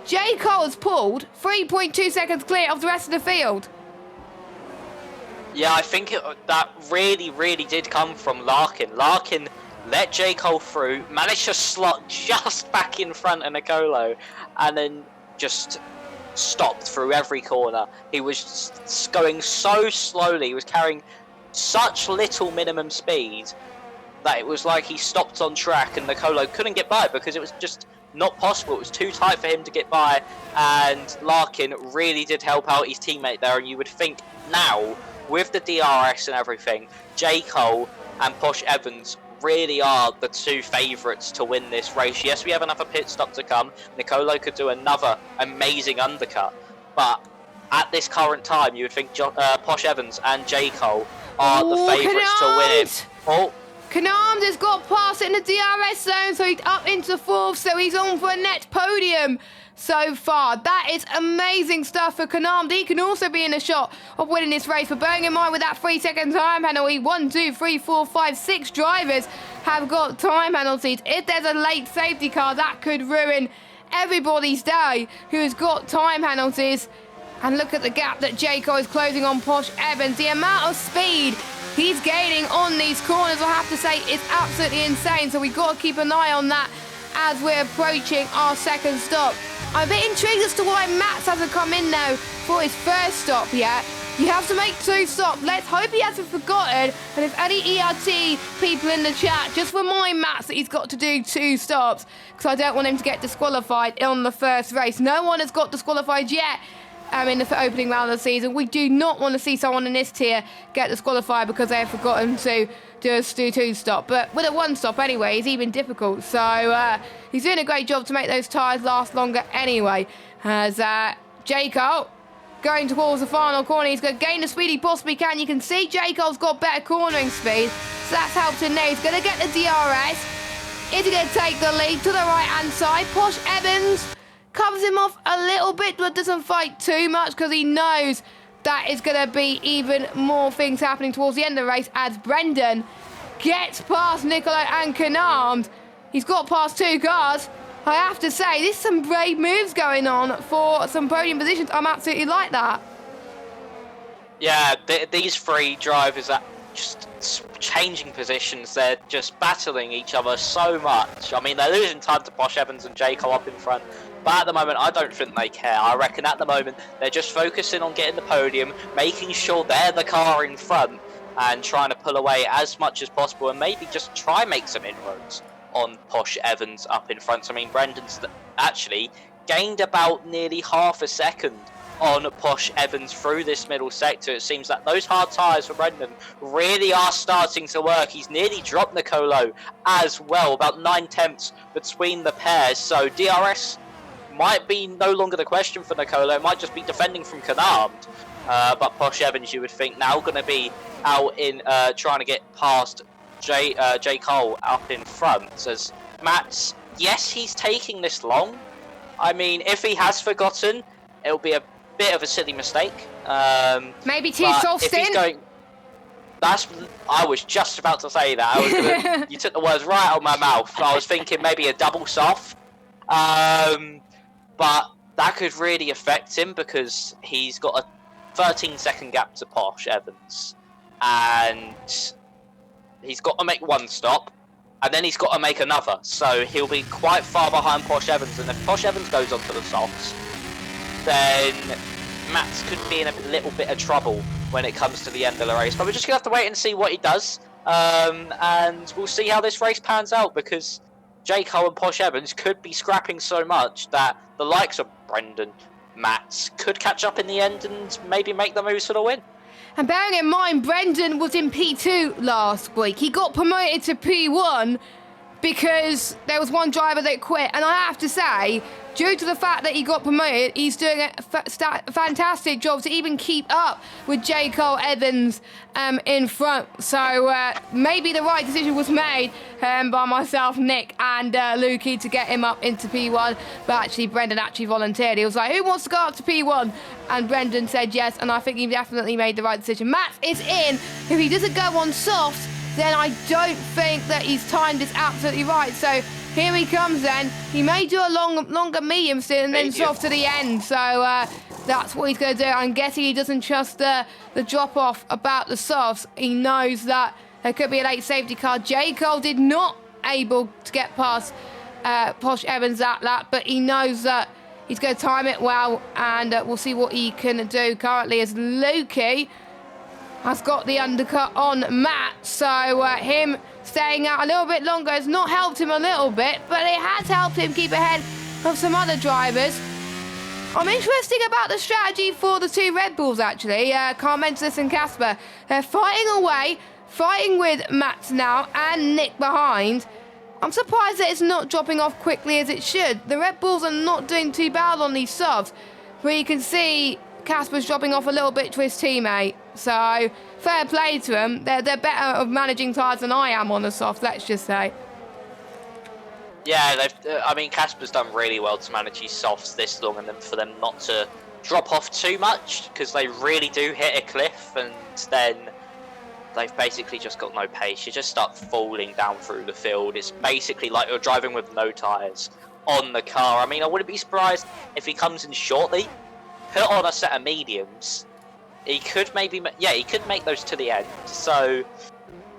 J. Cole has pulled 3.2 seconds clear of the rest of the field. Yeah, I think that really did come from Larkin. Larkin let J. Cole through, managed to slot just back in front of Nicolo, and then just stopped through every corner. He was going so slowly, he was carrying such little minimum speed that it was like he stopped on track and Nicolo couldn't get by because it was just not possible. It was too tight for him to get by, and Larkin really did help out his teammate there. And you would think now, with the DRS and everything, J. Cole and Posh Evans really are the two favourites to win this race. Yes, we have another pit stop to come. Nicolo could do another amazing undercut, but at this current time, you would think Posh Evans and J. Cole are the favourites to win it. Oh. Canarmed has got past it in the DRS zone, so he's up into 4th, so he's on for a net podium so far. That is amazing stuff for Canarmed. He can also be in a shot of winning this race, but bearing in mind with that 3-second time penalty, 1, 2, 3, 4, 5, 6 drivers have got time penalties. If there's a late safety car, that could ruin everybody's day who has got time penalties. And look at the gap that J. Cole is closing on Posh Evans. The amount of speed he's gaining on these corners, I have to say, is absolutely insane. So we've got to keep an eye on that as we're approaching our second stop. I'm a bit intrigued as to why Max hasn't come in now for his first stop yet. You have to make 2 stops. Let's hope he hasn't forgotten. And if any ERT people in the chat, just remind Max that he's got to do 2 stops, because I don't want him to get disqualified on the first race. No one has got disqualified yet. In the opening round of the season. We do not want to see someone in this tier get disqualified because they have forgotten to do a 2 stop. But with a 1 stop anyway, it's even difficult. So he's doing a great job to make those tyres last longer anyway. As J. Cole going towards the final corner, he's going to gain the speed he possibly can. You can see J. Cole's got better cornering speed, so that's helped him there. He's going to get the DRS. Is he going to take the lead to the right-hand side? Posh Evans covers him off a little bit, but doesn't fight too much because he knows that is going to be even more things happening towards the end of the race as Brendan gets past Nicolo and Canarmed. He's got past 2 cars. I have to say, there's some brave moves going on for some podium positions. I'm absolutely like that. Yeah, these 3 drivers are just changing positions. They're just battling each other so much. I mean, they're losing time to Posh Evans and J. Cole up in front. But at the moment, I don't think they care. I reckon at the moment, they're just focusing on getting the podium, making sure they're the car in front. and trying to pull away as much as possible and maybe just try and make some inroads on Posh Evans up in front. I mean, Brendan's actually gained about nearly half a second on Posh Evans through this middle sector. It seems that those hard tyres for Brendan really are starting to work. He's nearly dropped Nicolo as well, about 9/10 between the pairs. So DRS might be no longer the question for Nicolo. It might just be defending from Canarmed. But Posh Evans, you would think, now going to be out in trying to get past J. Cole up in front. As Matt's, yes, he's taking this long. I mean, if he has forgotten, it'll be a bit of a silly mistake. Maybe too soft stint. I was just about to say that. You took the words right out of my mouth. I was thinking maybe a double soft. But that could really affect him because he's got a 13-second gap to Posh Evans. And he's got to make one stop. And then he's got to make another. So he'll be quite far behind Posh Evans. And if Posh Evans goes onto the softs, then Max could be in a little bit of trouble when it comes to the end of the race. But we're just going to have to wait and see what he does. And we'll see how this race pans out, because J. Cole and Posh Evans could be scrapping so much that the likes of Brendan, Max could catch up in the end and maybe make the moves for the win. And bearing in mind, Brendan was in P2 last week. He got promoted to P1 because there was one driver that quit. And I have to say, due to the fact that he got promoted, he's doing a fantastic job to even keep up with J. Cole Evans in front. So maybe the right decision was made by myself, Nick, and Lukey to get him up into P1. But actually, Brendan actually volunteered. He was like, who wants to go up to P1? And Brendan said yes, and I think he definitely made the right decision. Max is in. If he doesn't go on soft, then I don't think that he's timed this absolutely right. So here he comes then. He may do a longer medium stint and then soft to the end. So that's what he's going to do. I'm guessing he doesn't trust the drop-off about the softs. He knows that there could be a late safety car. J. Cole did not able to get past Posh Evans that lap, but he knows that he's going to time it well, and we'll see what he can do currently as Lukey has got the undercut on Matt. So him staying out a little bit longer has not helped him a little bit, but it has helped him keep ahead of some other drivers. I'm interested about the strategy for the two Red Bulls, actually. Carmentis and Casper. They're fighting away, fighting with Matt now and Nick behind. I'm surprised that it's not dropping off quickly as it should. The Red Bulls are not doing too bad on these softs, where you can see Casper's dropping off a little bit to his teammate. So fair play to them. They're better of managing tyres than I am on the soft, let's just say. Yeah, I mean, Casper's done really well to manage his softs this long, and then for them not to drop off too much, because they really do hit a cliff, and then they've basically just got no pace. You just start falling down through the field. It's basically like you're driving with no tyres on the car. I mean, I wouldn't be surprised if he comes in shortly, put on a set of mediums. He could maybe, he could make those to the end. So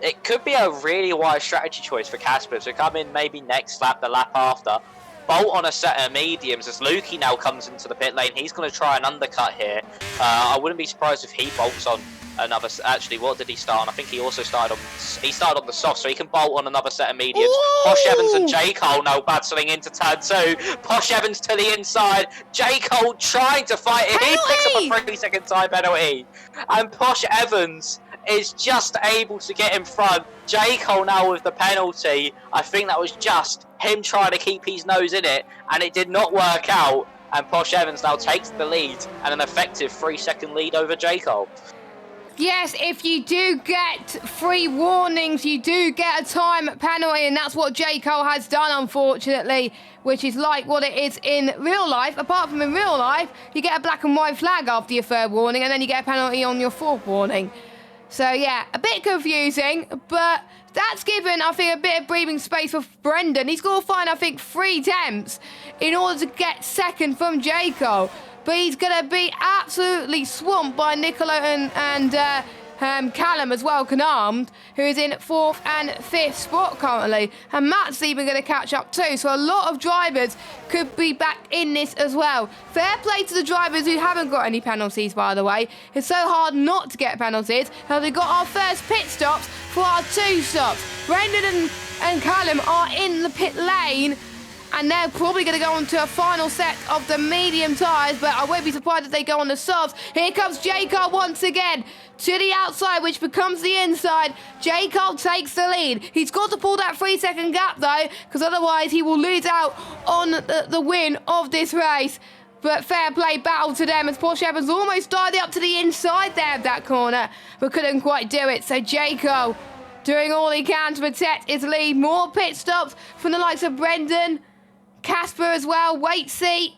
it could be a really wise strategy choice for Casper to come in maybe next lap, the lap after, bolt on a set of mediums. As Lukey now comes into the pit lane, he's going to try an undercut here. I wouldn't be surprised if he bolts on another. Actually, what did he start on? I think he also started on the soft, so he can bolt on another set of mediums. Ooh! Posh Evans and J. Cole now battling into turn 2. Posh Evans to the inside. J. Cole trying to fight it. He picks up a 3-second time penalty, and Posh Evans is just able to get in front. J. Cole now with the penalty. I think that was just him trying to keep his nose in it, and it did not work out. And Posh Evans now takes the lead, and an effective 3-second lead over J. Cole. Yes, if you do get 3 warnings, you do get a time penalty, and that's what J. Cole has done, unfortunately, which is like what it is in real life. Apart from in real life, you get a black and white flag after your 3rd warning, and then you get a penalty on your 4th warning. So, yeah, a bit confusing, but that's given, I think, a bit of breathing space for Brendan. He's got to find, I think, 3 attempts in order to get 2nd from J. Cole. But he's going to be absolutely swamped by Nicolo and Callum as well, unarmed, who is in 4th and 5th spot currently. And Matt's even going to catch up too. So a lot of drivers could be back in this as well. Fair play to the drivers who haven't got any penalties, by the way. It's so hard not to get penalties. Now they've got our first pit stops for our 2 stops. Brendan and Callum are in the pit lane. And they're probably going to go on to a final set of the medium tyres, but I won't be surprised if they go on the softs. Here comes J-Car once again to the outside, which becomes the inside. J-Car takes the lead. He's got to pull that 3-second gap, though, because otherwise he will lose out on the win of this race. But fair play battle to them as Porsche Evans almost dived up to the inside there of that corner, but couldn't quite do it. So J-Car doing all he can to protect his lead. More pit stops from the likes of Brendan. Casper as well, wait seat.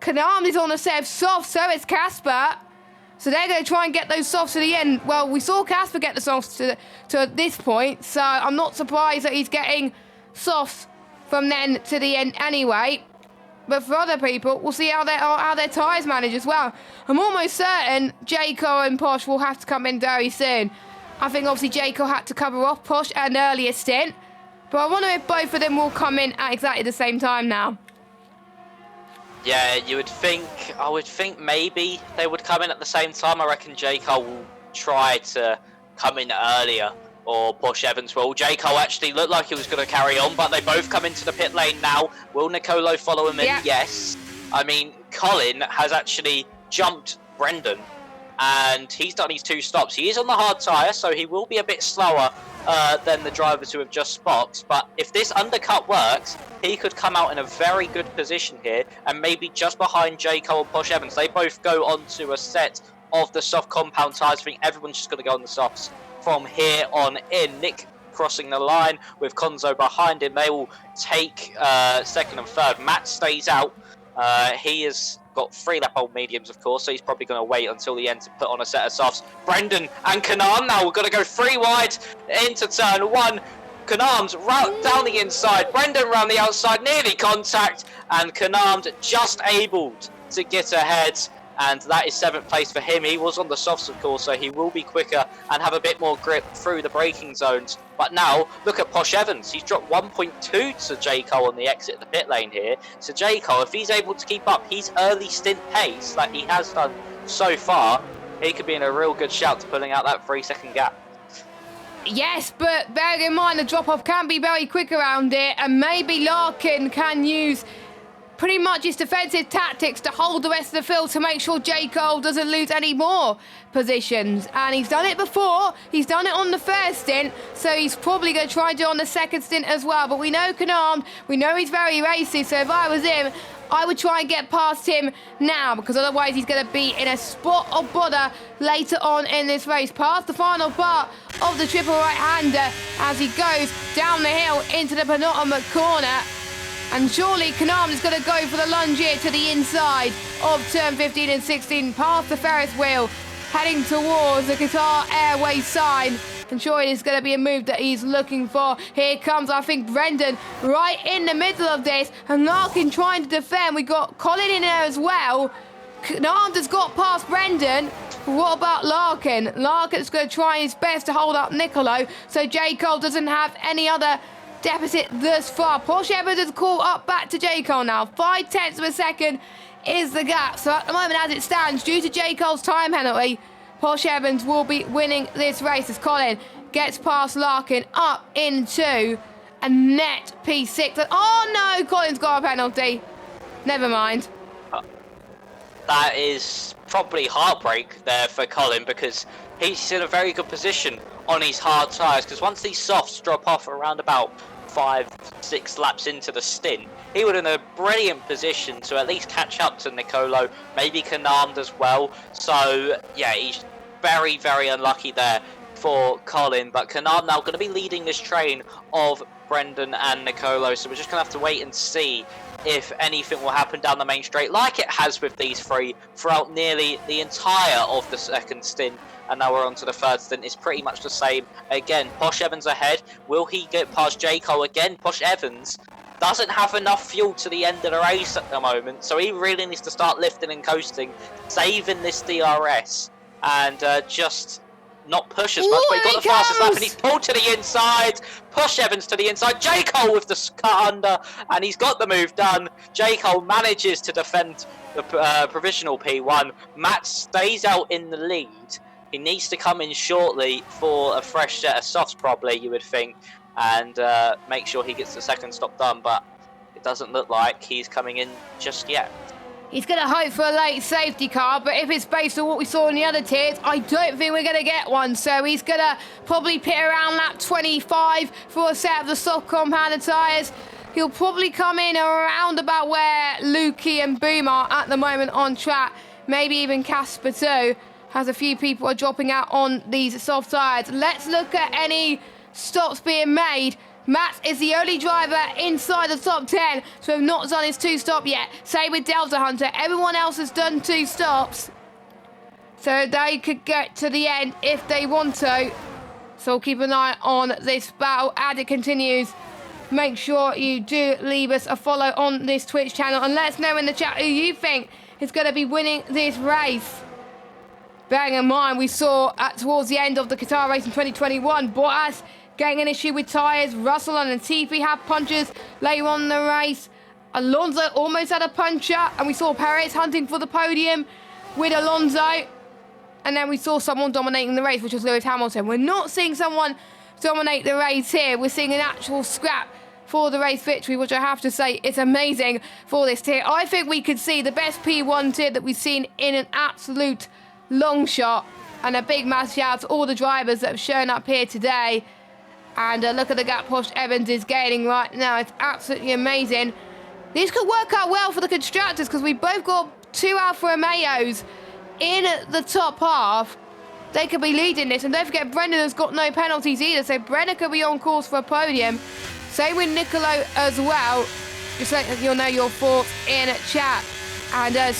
Kanam is on a set of softs, so is Casper. So they're going to try and get those softs to the end. Well, we saw Casper get the softs to this point, so I'm not surprised that he's getting softs from then to the end anyway. But for other people, we'll see how their tyres manage as well. I'm almost certain Jayco and Posh will have to come in very soon. I think obviously Jayco had to cover off Posh at an earlier stint. But I wonder if both of them will come in at exactly the same time now. Yeah, I would think maybe they would come in at the same time. I reckon J. Cole will try to come in earlier, or Posh Evans will. J. Cole actually looked like he was going to carry on, but they both come into the pit lane now. Will Nicolo follow him in? Yeah. Yes. I mean, Colin has actually jumped Brendan, and he's done his 2 stops. He is on the hard tyre, so he will be a bit slower than the drivers who have just spots. But if this undercut works, he could come out in a very good position here, and maybe just behind J. Cole and Posh Evans. They both go onto a set of the soft compound tyres. I think everyone's just going to go on the softs from here on in. Nick crossing the line with Konzo behind him. They will take 2nd and 3rd. Matt stays out. He has got 3 lap old mediums, of course, so he's probably going to wait until the end to put on a set of softs. Brendan and Kanan now, we're going to go 3 wide into turn 1. Kanam's right down the inside, Brendan round the outside, nearly contact, and Kanam just able to get ahead. And that is 7th place for him. He was on the softs, of course, so he will be quicker and have a bit more grip through the braking zones. But now, look at Posh Evans. He's dropped 1.2 to J. Cole on the exit of the pit lane here. So J. Cole, if he's able to keep up his early stint pace like he has done so far, he could be in a real good shout to pulling out that 3-second gap. Yes, but bearing in mind the drop-off can be very quick around it, and maybe Larkin can use pretty much his defensive tactics to hold the rest of the field to make sure J. Cole doesn't lose any more positions. And he's done it before. He's done it on the first stint, so he's probably going to try and do it on the second stint as well. But we know Canarm, we know he's very racy, so if I was him, I would try and get past him now, because otherwise he's going to be in a spot of bother later on in this race. Past the final part of the triple right-hander as he goes down the hill into the penultimate corner. And surely Kanam is going to go for the lunge here to the inside of turn 15 and 16, past the Ferris wheel, heading towards the Qatar Airways sign. And surely it's going to be a move that he's looking for. Here comes, I think, Brendan right in the middle of this, and Larkin trying to defend. We got Colin in there as well. Kanam has got past Brendan. What about Larkin? Larkin's going to try his best to hold up Nicolo, so J. Cole doesn't have any other deficit thus far. Posh Evans has caught up back to J. Cole now. 0.5 of a second is the gap. So at the moment, as it stands, due to J. Cole's time penalty, Posh Evans will be winning this race as Colin gets past Larkin up into a net P6. Oh no, Colin's got a penalty. Never mind. That is probably heartbreak there for Colin, because he's in a very good position on his hard tyres, because once these softs drop off around about 5-6 laps into the stint, he would in a brilliant position to at least catch up to Nicolo, maybe Kanam as well. So yeah, he's very, very unlucky there for Colin, but Kanam now going to be leading this train of Brendan and Nicolo, so we're just going to have to wait and see if anything will happen down the main straight, like it has with these 3 throughout nearly the entire of the second stint. And now we're on to the third stint. It's pretty much the same. Again, Posh Evans ahead. Will he get past J. Cole again? Posh Evans doesn't have enough fuel to the end of the race at the moment, so he really needs to start lifting and coasting, saving this DRS, and just not push as much, but he got the fastest lap, and he's pulled to the inside. Push Evans to the inside. J. Cole with the cut under, and he's got the move done. J. Cole manages to defend the provisional P1. Matt stays out in the lead. He needs to come in shortly for a fresh set of softs, probably, you would think, and make sure he gets the second stop done, but it doesn't look like he's coming in just yet. He's going to hope for a late safety car, but if it's based on what we saw in the other tiers, I don't think we're going to get one. So he's going to probably pit around lap 25 for a set of the soft compounded tyres. He'll probably come in around about where Lukey and Boom are at the moment on track. Maybe even Casper too, as a few people are dropping out on these soft tyres. Let's look at any stops being made. Matt is the only driver inside the top 10 to have not done his 2-stop yet. Same with Delta Hunter. Everyone else has done 2 stops. So they could get to the end if they want to. So we'll keep an eye on this battle as it continues. Make sure you do leave us a follow on this Twitch channel and let us know in the chat who you think is going to be winning this race. Bearing in mind, we saw towards the end of the Qatar race in 2021, Bottas getting an issue with tyres. Russell and Latifi had punches later on in the race. Alonso almost had a puncture, and we saw Perez hunting for the podium with Alonso. And then we saw someone dominating the race, which was Lewis Hamilton. We're not seeing someone dominate the race here. We're seeing an actual scrap for the race victory, which I have to say is amazing for this tier. I think we could see the best P1 tier that we've seen in an absolute long shot. And a big massive shout out to all the drivers that have shown up here today. And look at the gap Posh Evans is gaining right now. It's absolutely amazing. This could work out well for the constructors because we both got 2 Alfa Romeos in the top half. They could be leading this. And don't forget, Brendan has got no penalties either. So Brendan could be on course for a podium. Same with Nicolo as well. Just let you'll know your thoughts in chat. And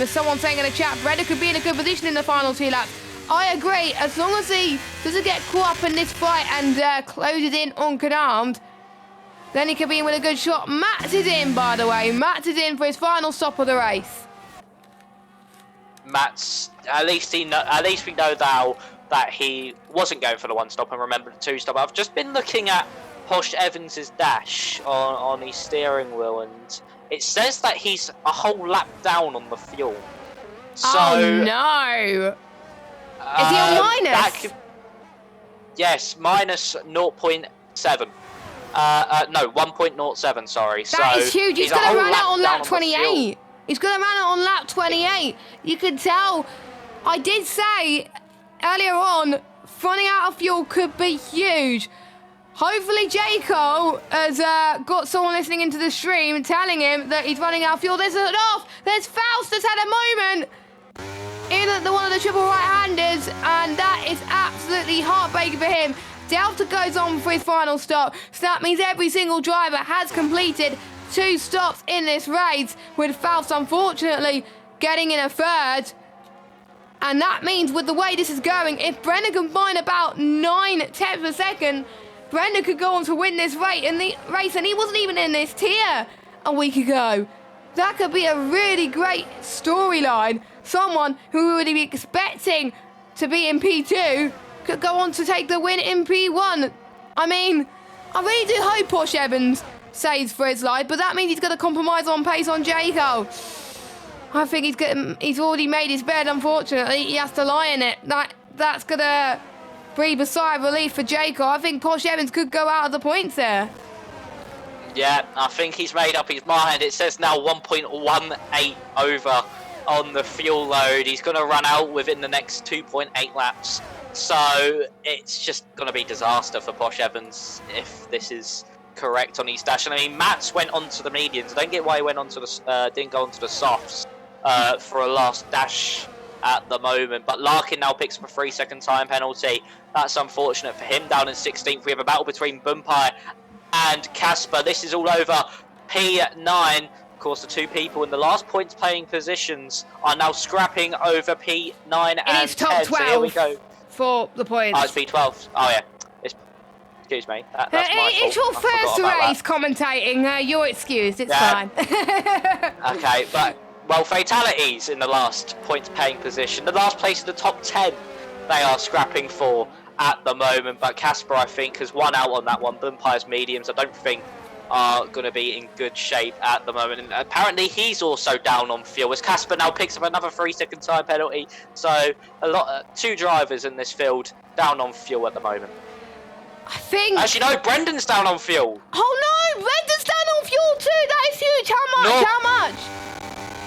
someone saying in the chat, Brendan could be in a good position in the final 2 laps. I agree, as long as he doesn't get caught up in this fight and closes in unarmed, then he could be in with a good shot. Matt is in, by the way. Matt is in for his final stop of the race. Matt's, at least we know now that he wasn't going for the 1-stop and remembered the 2-stop. I've just been looking at Posh Evans's dash on his steering wheel, and it says that he's a whole lap down on the fuel. So, oh no! Is he on minus? Yes, minus 0.7. No, 1.07, sorry. That is huge. He's going to run out on lap 28. He's going to run out on lap 28. You can tell. I did say earlier on, running out of fuel could be huge. Hopefully J. Cole has got someone listening into the stream telling him that he's running out of fuel. There's an off. There's Faust that's had a moment in one of the triple right-handers, and that is absolutely heartbreaking for him. Delta goes on for his final stop, so that means every single driver has completed 2 stops in this race, with Faust unfortunately getting in a 3rd. And that means with the way this is going, if Brendan can find about 9/10 of a second, Brendan could go on to win this race, and he wasn't even in this tier a week ago. That could be a really great storyline. Someone who we would be expecting to be in P2 could go on to take the win in P1. I mean, I really do hope Posh Evans saves for his life, but that means he's going to compromise on pace on J. Cole. I think he's already made his bed, unfortunately. He has to lie in it. That's going to breathe a sigh of relief for J. Cole. I think Posh Evans could go out of the points there. Yeah, I think he's made up his mind. It says now 1.18 over on the fuel load. He's going to run out within the next 2.8 laps. So it's just going to be disaster for Posh Evans if this is correct on his dash. And I mean, Mats went onto the medians. I don't get why he went onto the didn't go onto the softs for a last dash at the moment. But Larkin now picks up a 3-second time penalty. That's unfortunate for him. Down in 16th, we have a battle between Bumpire and Casper. This is all over P9. Of course, the 2 people in the last points playing positions are now scrapping over P9 and it's top 10. 12 so here we go for the points. Oh, it's P12. Oh yeah. Excuse me. That's my fault. It's your first race commentating. You're excused. It's fine. Okay, but well, fatalities in the last points paying position. The last place in the top 10 they are scrapping for at the moment. But Casper, I think, has won out on that one. Bumpire's mediums, I don't think, are going to be in good shape at the moment. And apparently he's also down on fuel, as Casper now picks up another 3-second time penalty. So two drivers in this field down on fuel at the moment. I think... Actually, no, Brendan's down on fuel. Oh no, Brendan's down on fuel too. That is huge. How much? No. How much?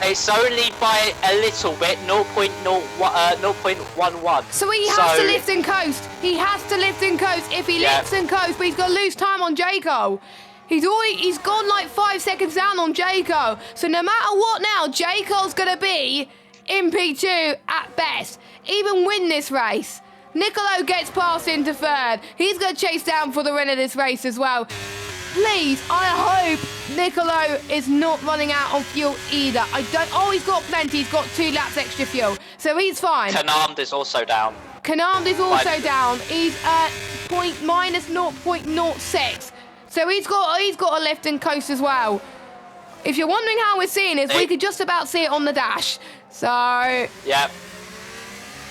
It's only by a little bit, 0.11. So he has to lift and coast. He has to lift and coast. If he lifts and coast, but he's going to lose time on Jaco. He's gone like 5 seconds down on Jaco. So no matter what now, Jaco's going to be in P2 at best. Even win this race. Nicolo gets past into third. He's going to chase down for the win of this race as well. Please, I hope Nicolo is not running out on fuel either. Oh, he's got plenty. He's got 2 laps extra fuel. So he's fine. Canard is also down. Canard is also down. He's at minus 0.06. So he's got a lift and coast as well. If you're wondering how we're seeing it, we could just about see it on the dash. So... Yep.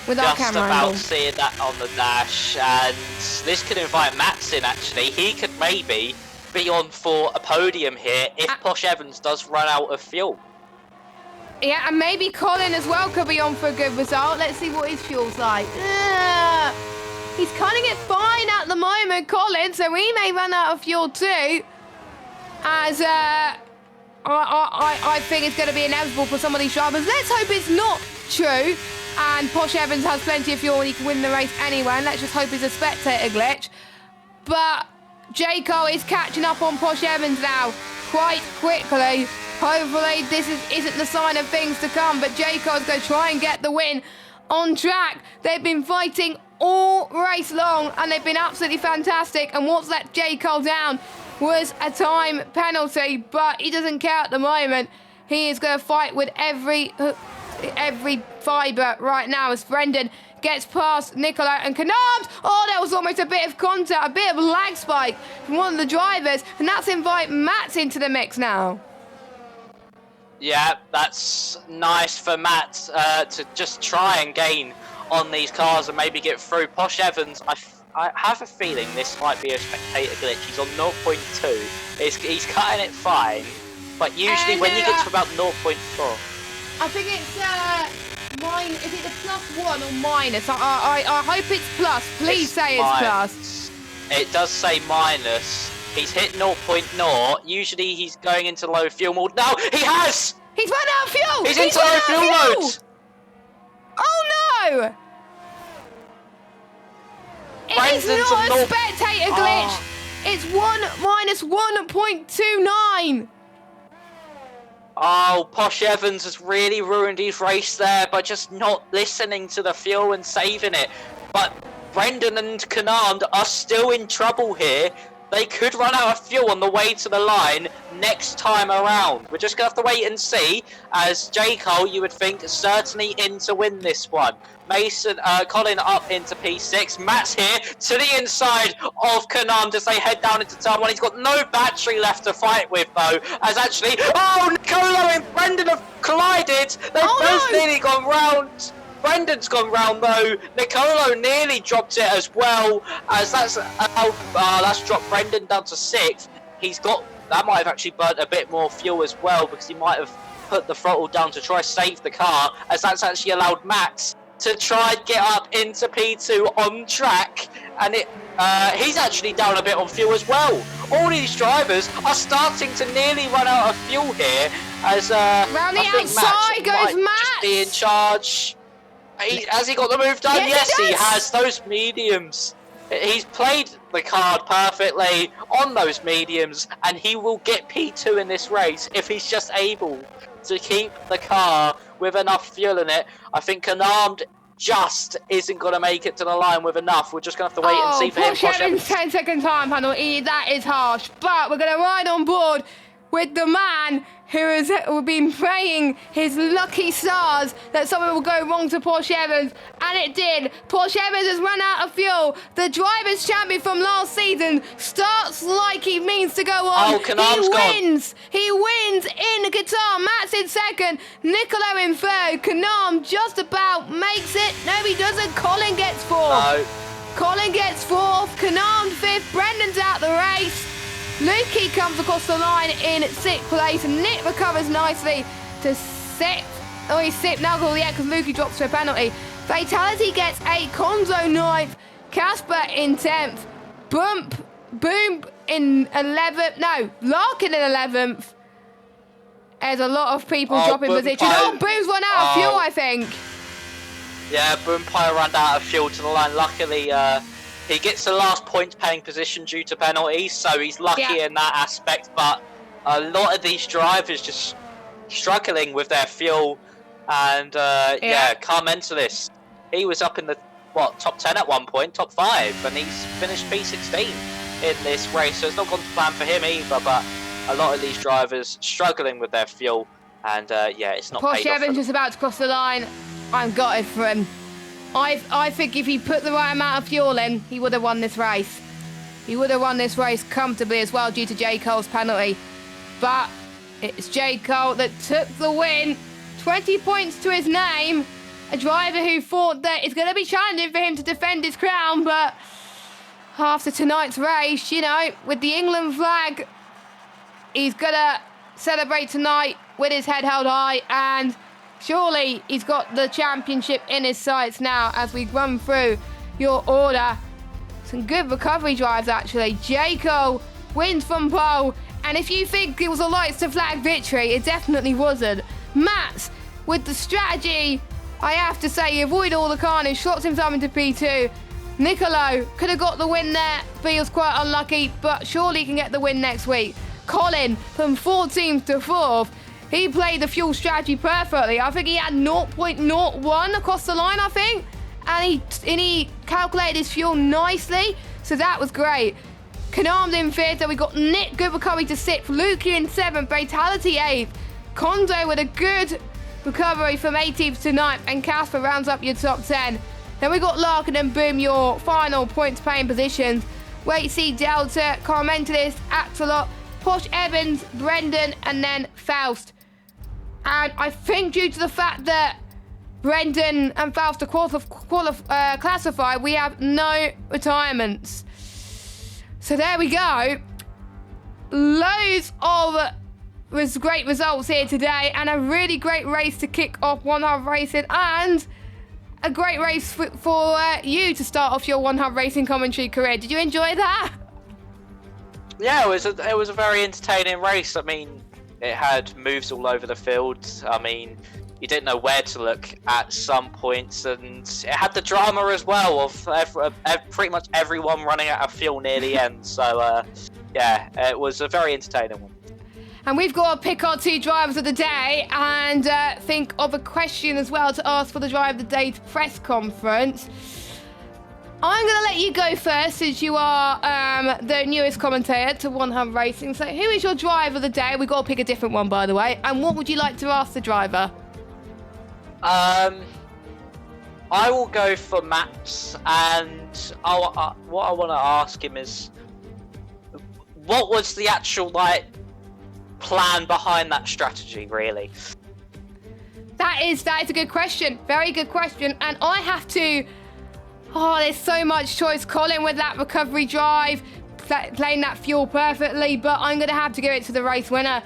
With our camera just about angle. seeing that on the dash, and this could invite Mats in actually. He could maybe be on for a podium here if Posh Evans does run out of fuel. Yeah, and maybe Colin as well could be on for a good result. Let's see what his fuel's like. He's cutting it fine at the moment, Colin, so he may run out of fuel too. As I think it's going to be inevitable for some of these drivers. Let's hope it's not true. And Posh Evans has plenty of fuel and he can win the race anyway. And let's just hope it's a spectator glitch. But Jaco is catching up on Posh Evans now quite quickly. Hopefully this isn't the sign of things to come. But Jaco's going to try and get the win on track. They've been fighting all race long and they've been absolutely fantastic. And what's let Jaco down was a time penalty. But he doesn't care at the moment. He is going to fight with every fibre right now as Brendan gets past Nicolo and Canard. Oh, there was almost a bit of contact, a bit of lag spike from one of the drivers, and that's invite Mats into the mix now. Yeah, that's nice for Matt to just try and gain on these cars and maybe get through. Posh Evans, I have a feeling this might be a spectator glitch. He's on 0.2. He's cutting it fine, but usually when you get to about 0.4... I think it's is it the +1 or minus? I hope it's plus. Please say it's plus. It does say minus. He's hit 0.0. Usually he's going into low fuel mode. No, he has! He's run out of fuel! He's into low fuel mode! Oh no! It's not a spectator glitch. It's minus 1.29. Oh, Posh Evans has really ruined his race there by just not listening to the fuel and saving it. But Brendan and Canard are still in trouble here. They could run out of fuel on the way to the line next time around. We're just going to have to wait and see, as J. Cole, you would think, certainly in to win this one. Colin up into P6. Matt's here to the inside of Canard as they head down into turn 1. He's got no battery left to fight with, though, as actually... Oh, Nicolo and Brendan have collided. They've both nearly gone round. Brendan's gone round though. Nicolo nearly dropped it as well, as that's dropped Brendan down to 6th. That might have actually burnt a bit more fuel as well, because he might have put the throttle down to try save the car, as that's actually allowed Max to try and get up into P2 on track, and he's actually down a bit on fuel as well. All these drivers are starting to nearly run out of fuel here, as round the outside goes Max. Just be in charge. Has he got the move done? Yes, he has. Those mediums. He's played the card perfectly on those mediums, and he will get P2 in this race if he's just able to keep the car with enough fuel in it. I think Canard just isn't going to make it to the line with enough. We're just going to have to wait and see for him. Posh Evans 10-second time penalty. That is harsh, but we're going to ride on board with the man who has been praying his lucky stars that something will go wrong to Porsche Evans, and it did. Porsche Evans has run out of fuel. The Drivers' Champion from last season starts like he means to go on. Oh, Kanam's wins. He wins in Qatar. Matt's in second. Niccolo in third. Kanam just about makes it. No, he doesn't. Colin gets fourth. No. Colin gets fourth. Kanam fifth. Brendan's out the race. Lukey comes across the line in sixth place. Nick recovers nicely to sixth. Oh, he's sixth now, because Lukey drops to a penalty. Fatality gets 8. Konzo ninth. Casper in 10th. Boom in 11th. No, Larkin in 11th. There's a lot of people dropping position. Oh, Boom's run out of fuel, I think. Yeah, Boompire ran out of fuel to the line. Luckily, he gets the last point paying position due to penalties, so he's lucky in that aspect. But a lot of these drivers just struggling with their fuel. And Carmentalist, he was up in the top 10 at one point, top 5, and he's finished P16 in this race. So it's not gone to plan for him either. But a lot of these drivers struggling with their fuel, and it's not. Porsche Evans just about to cross the line. I'm gutted for him. I think if he put the right amount of fuel in, he would have won this race. He would have won this race comfortably as well due to J. Cole's penalty. But it's J. Cole that took the win. 20 points to his name. A driver who thought that it's going to be challenging for him to defend his crown. But after tonight's race, with the England flag, he's going to celebrate tonight with his head held high. And surely he's got the championship in his sights now as we run through your order. Some good recovery drives, actually. J. Cole wins from pole. And if you think it was a lights to flag victory, it definitely wasn't. Matt, with the strategy, I have to say, he avoided all the carnage, slots himself into P2. Niccolo could have got the win there, but he was quite unlucky. But surely he can get the win next week. Colin, from 14th to 4th. He played the fuel strategy perfectly. I think he had 0.01 across the line, I think. And he calculated his fuel nicely. So that was great. Kanam's in 5th. Then we got Nick, good recovery to 6th. Lukey in 7th. Fatality 8th. Kondo with a good recovery from 18th to 9th. And Casper rounds up your top 10. Then we got Larkin and Boom, your final points paying positions. Wait, see Delta, Carmentalist, Axelot, Posh Evans, Brendan, and then Faust. And I think due to the fact that Brendan and Faust are classified, we have no retirements. So there we go. Loads of great results here today, and a really great race to kick off One Hub Racing, and a great race for you to start off your One Hub Racing commentary career. Did you enjoy that? Yeah, it was a very entertaining race. I mean, it had moves all over the field. I mean, you didn't know where to look at some points, and it had the drama as well of pretty much everyone running out of fuel near the end. So, it was a very entertaining one. And we've got to pick our 2 drivers of the day and think of a question as well to ask for the driver of the day press conference. I'm going to let you go first, since you are the newest commentator to One Hub Racing. So who is your driver of the day? We've got to pick a different one, by the way. And what would you like to ask the driver? I will go for Maps, and what I want to ask him is, what was the actual plan behind that strategy, really? That is a good question. Very good question. And I have to... Oh, there's so much choice. Colin with that recovery drive, playing that fuel perfectly, but I'm going to have to give it to the race winner.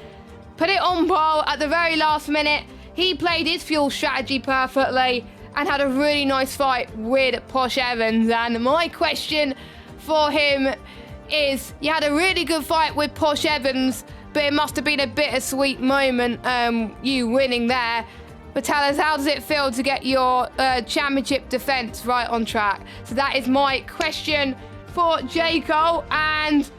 Put it on pole at the very last minute. He played his fuel strategy perfectly and had a really nice fight with Posh Evans. And my question for him is, you had a really good fight with Posh Evans, but it must have been a bittersweet moment, you winning there. But tell us, how does it feel to get your championship defence right on track? So that is my question for J. Cole. And,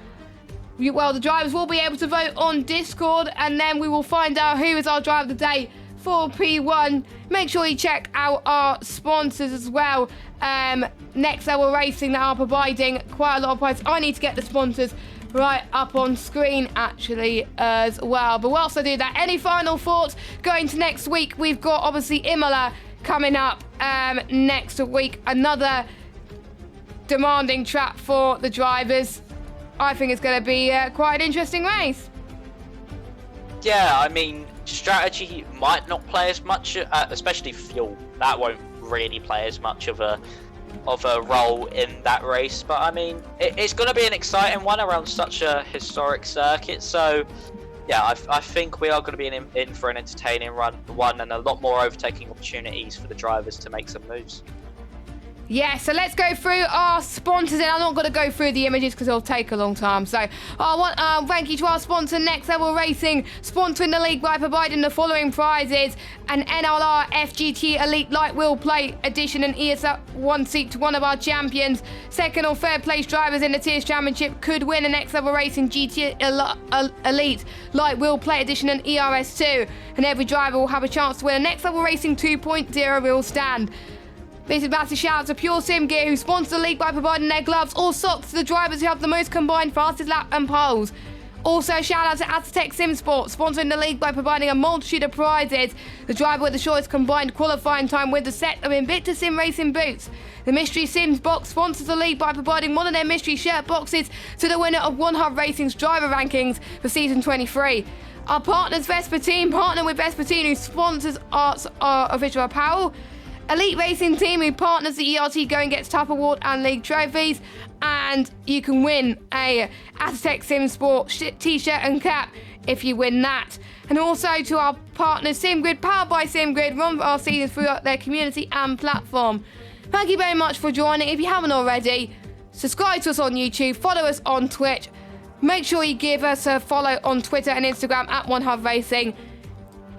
well, the drivers will be able to vote on Discord, and then we will find out who is our driver of the day for P1. Make sure you check out our sponsors as well. Next Level Racing, that are providing quite a lot of prices. I need to get the sponsors right up on screen actually as well. But whilst I do that, any final thoughts going to next week? We've got obviously Imola coming up next week. Another demanding track for the drivers. I think it's going to be quite an interesting race. Yeah, I mean, strategy might not play as much, especially fuel. That won't really play as much of a role in that race. But I mean, it's going to be an exciting one around such a historic circuit. So yeah, I think we are going to be in for an entertaining one and a lot more overtaking opportunities for the drivers to make some moves. Yeah, so let's go through our sponsors, and I'm not going to go through the images because it'll take a long time. So I want thank you to our sponsor, Next Level Racing, sponsoring the league by providing the following prizes: an NLR FGT Elite Light Wheel Plate Edition and ESL 1 seat to one of our champions. Second or third place drivers in the Tiers Championship could win a Next Level Racing GT Elite Light Wheel Plate Edition and ERS2, and every driver will have a chance to win a Next Level Racing 2.0 wheel stand. This is massive shout out to Pure Sim Gear, who sponsor the league by providing their gloves or socks to the drivers who have the most combined fastest lap and poles. Also, shout out to Aztec Sim Sport, sponsoring the league by providing a multitude of prizes. The driver with the shortest combined qualifying time wins a set of Invicta Sim Racing boots. The Mystery Sims box sponsors the league by providing one of their mystery shirt boxes to the winner of One Hub Racing's driver rankings for season 23. Our partners, Vespa Team, partner with Vespa Team, who sponsors our official apparel. Elite Racing Team, who partners the ERT Go and Gets Tough Award and League trophies, and you can win a Aztec Sim Sport t-shirt and cap if you win that. And also to our partners SimGrid, powered by SimGrid, run our seasons throughout their community and platform. Thank you very much for joining. If you haven't already, subscribe to us on YouTube, follow us on Twitch. Make sure you give us a follow on Twitter and Instagram at OneHub Racing.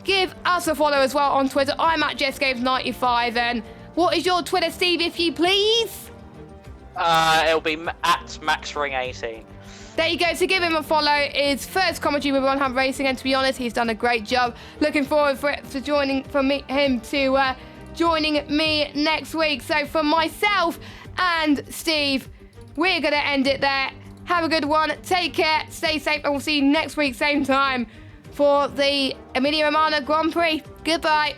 Give us a follow as well on Twitter. I'm at JessGames95. And what is your Twitter, Steve, if you please? It'll be at MaxRing18. There you go. So give him a follow. His first commentary with OneHub Racing, and to be honest, he's done a great job. Looking forward to joining me next week. So for myself and Steve, we're going to end it there. Have a good one. Take care. Stay safe, and we'll see you next week, same time, for the Emilia Romagna Grand Prix. Goodbye.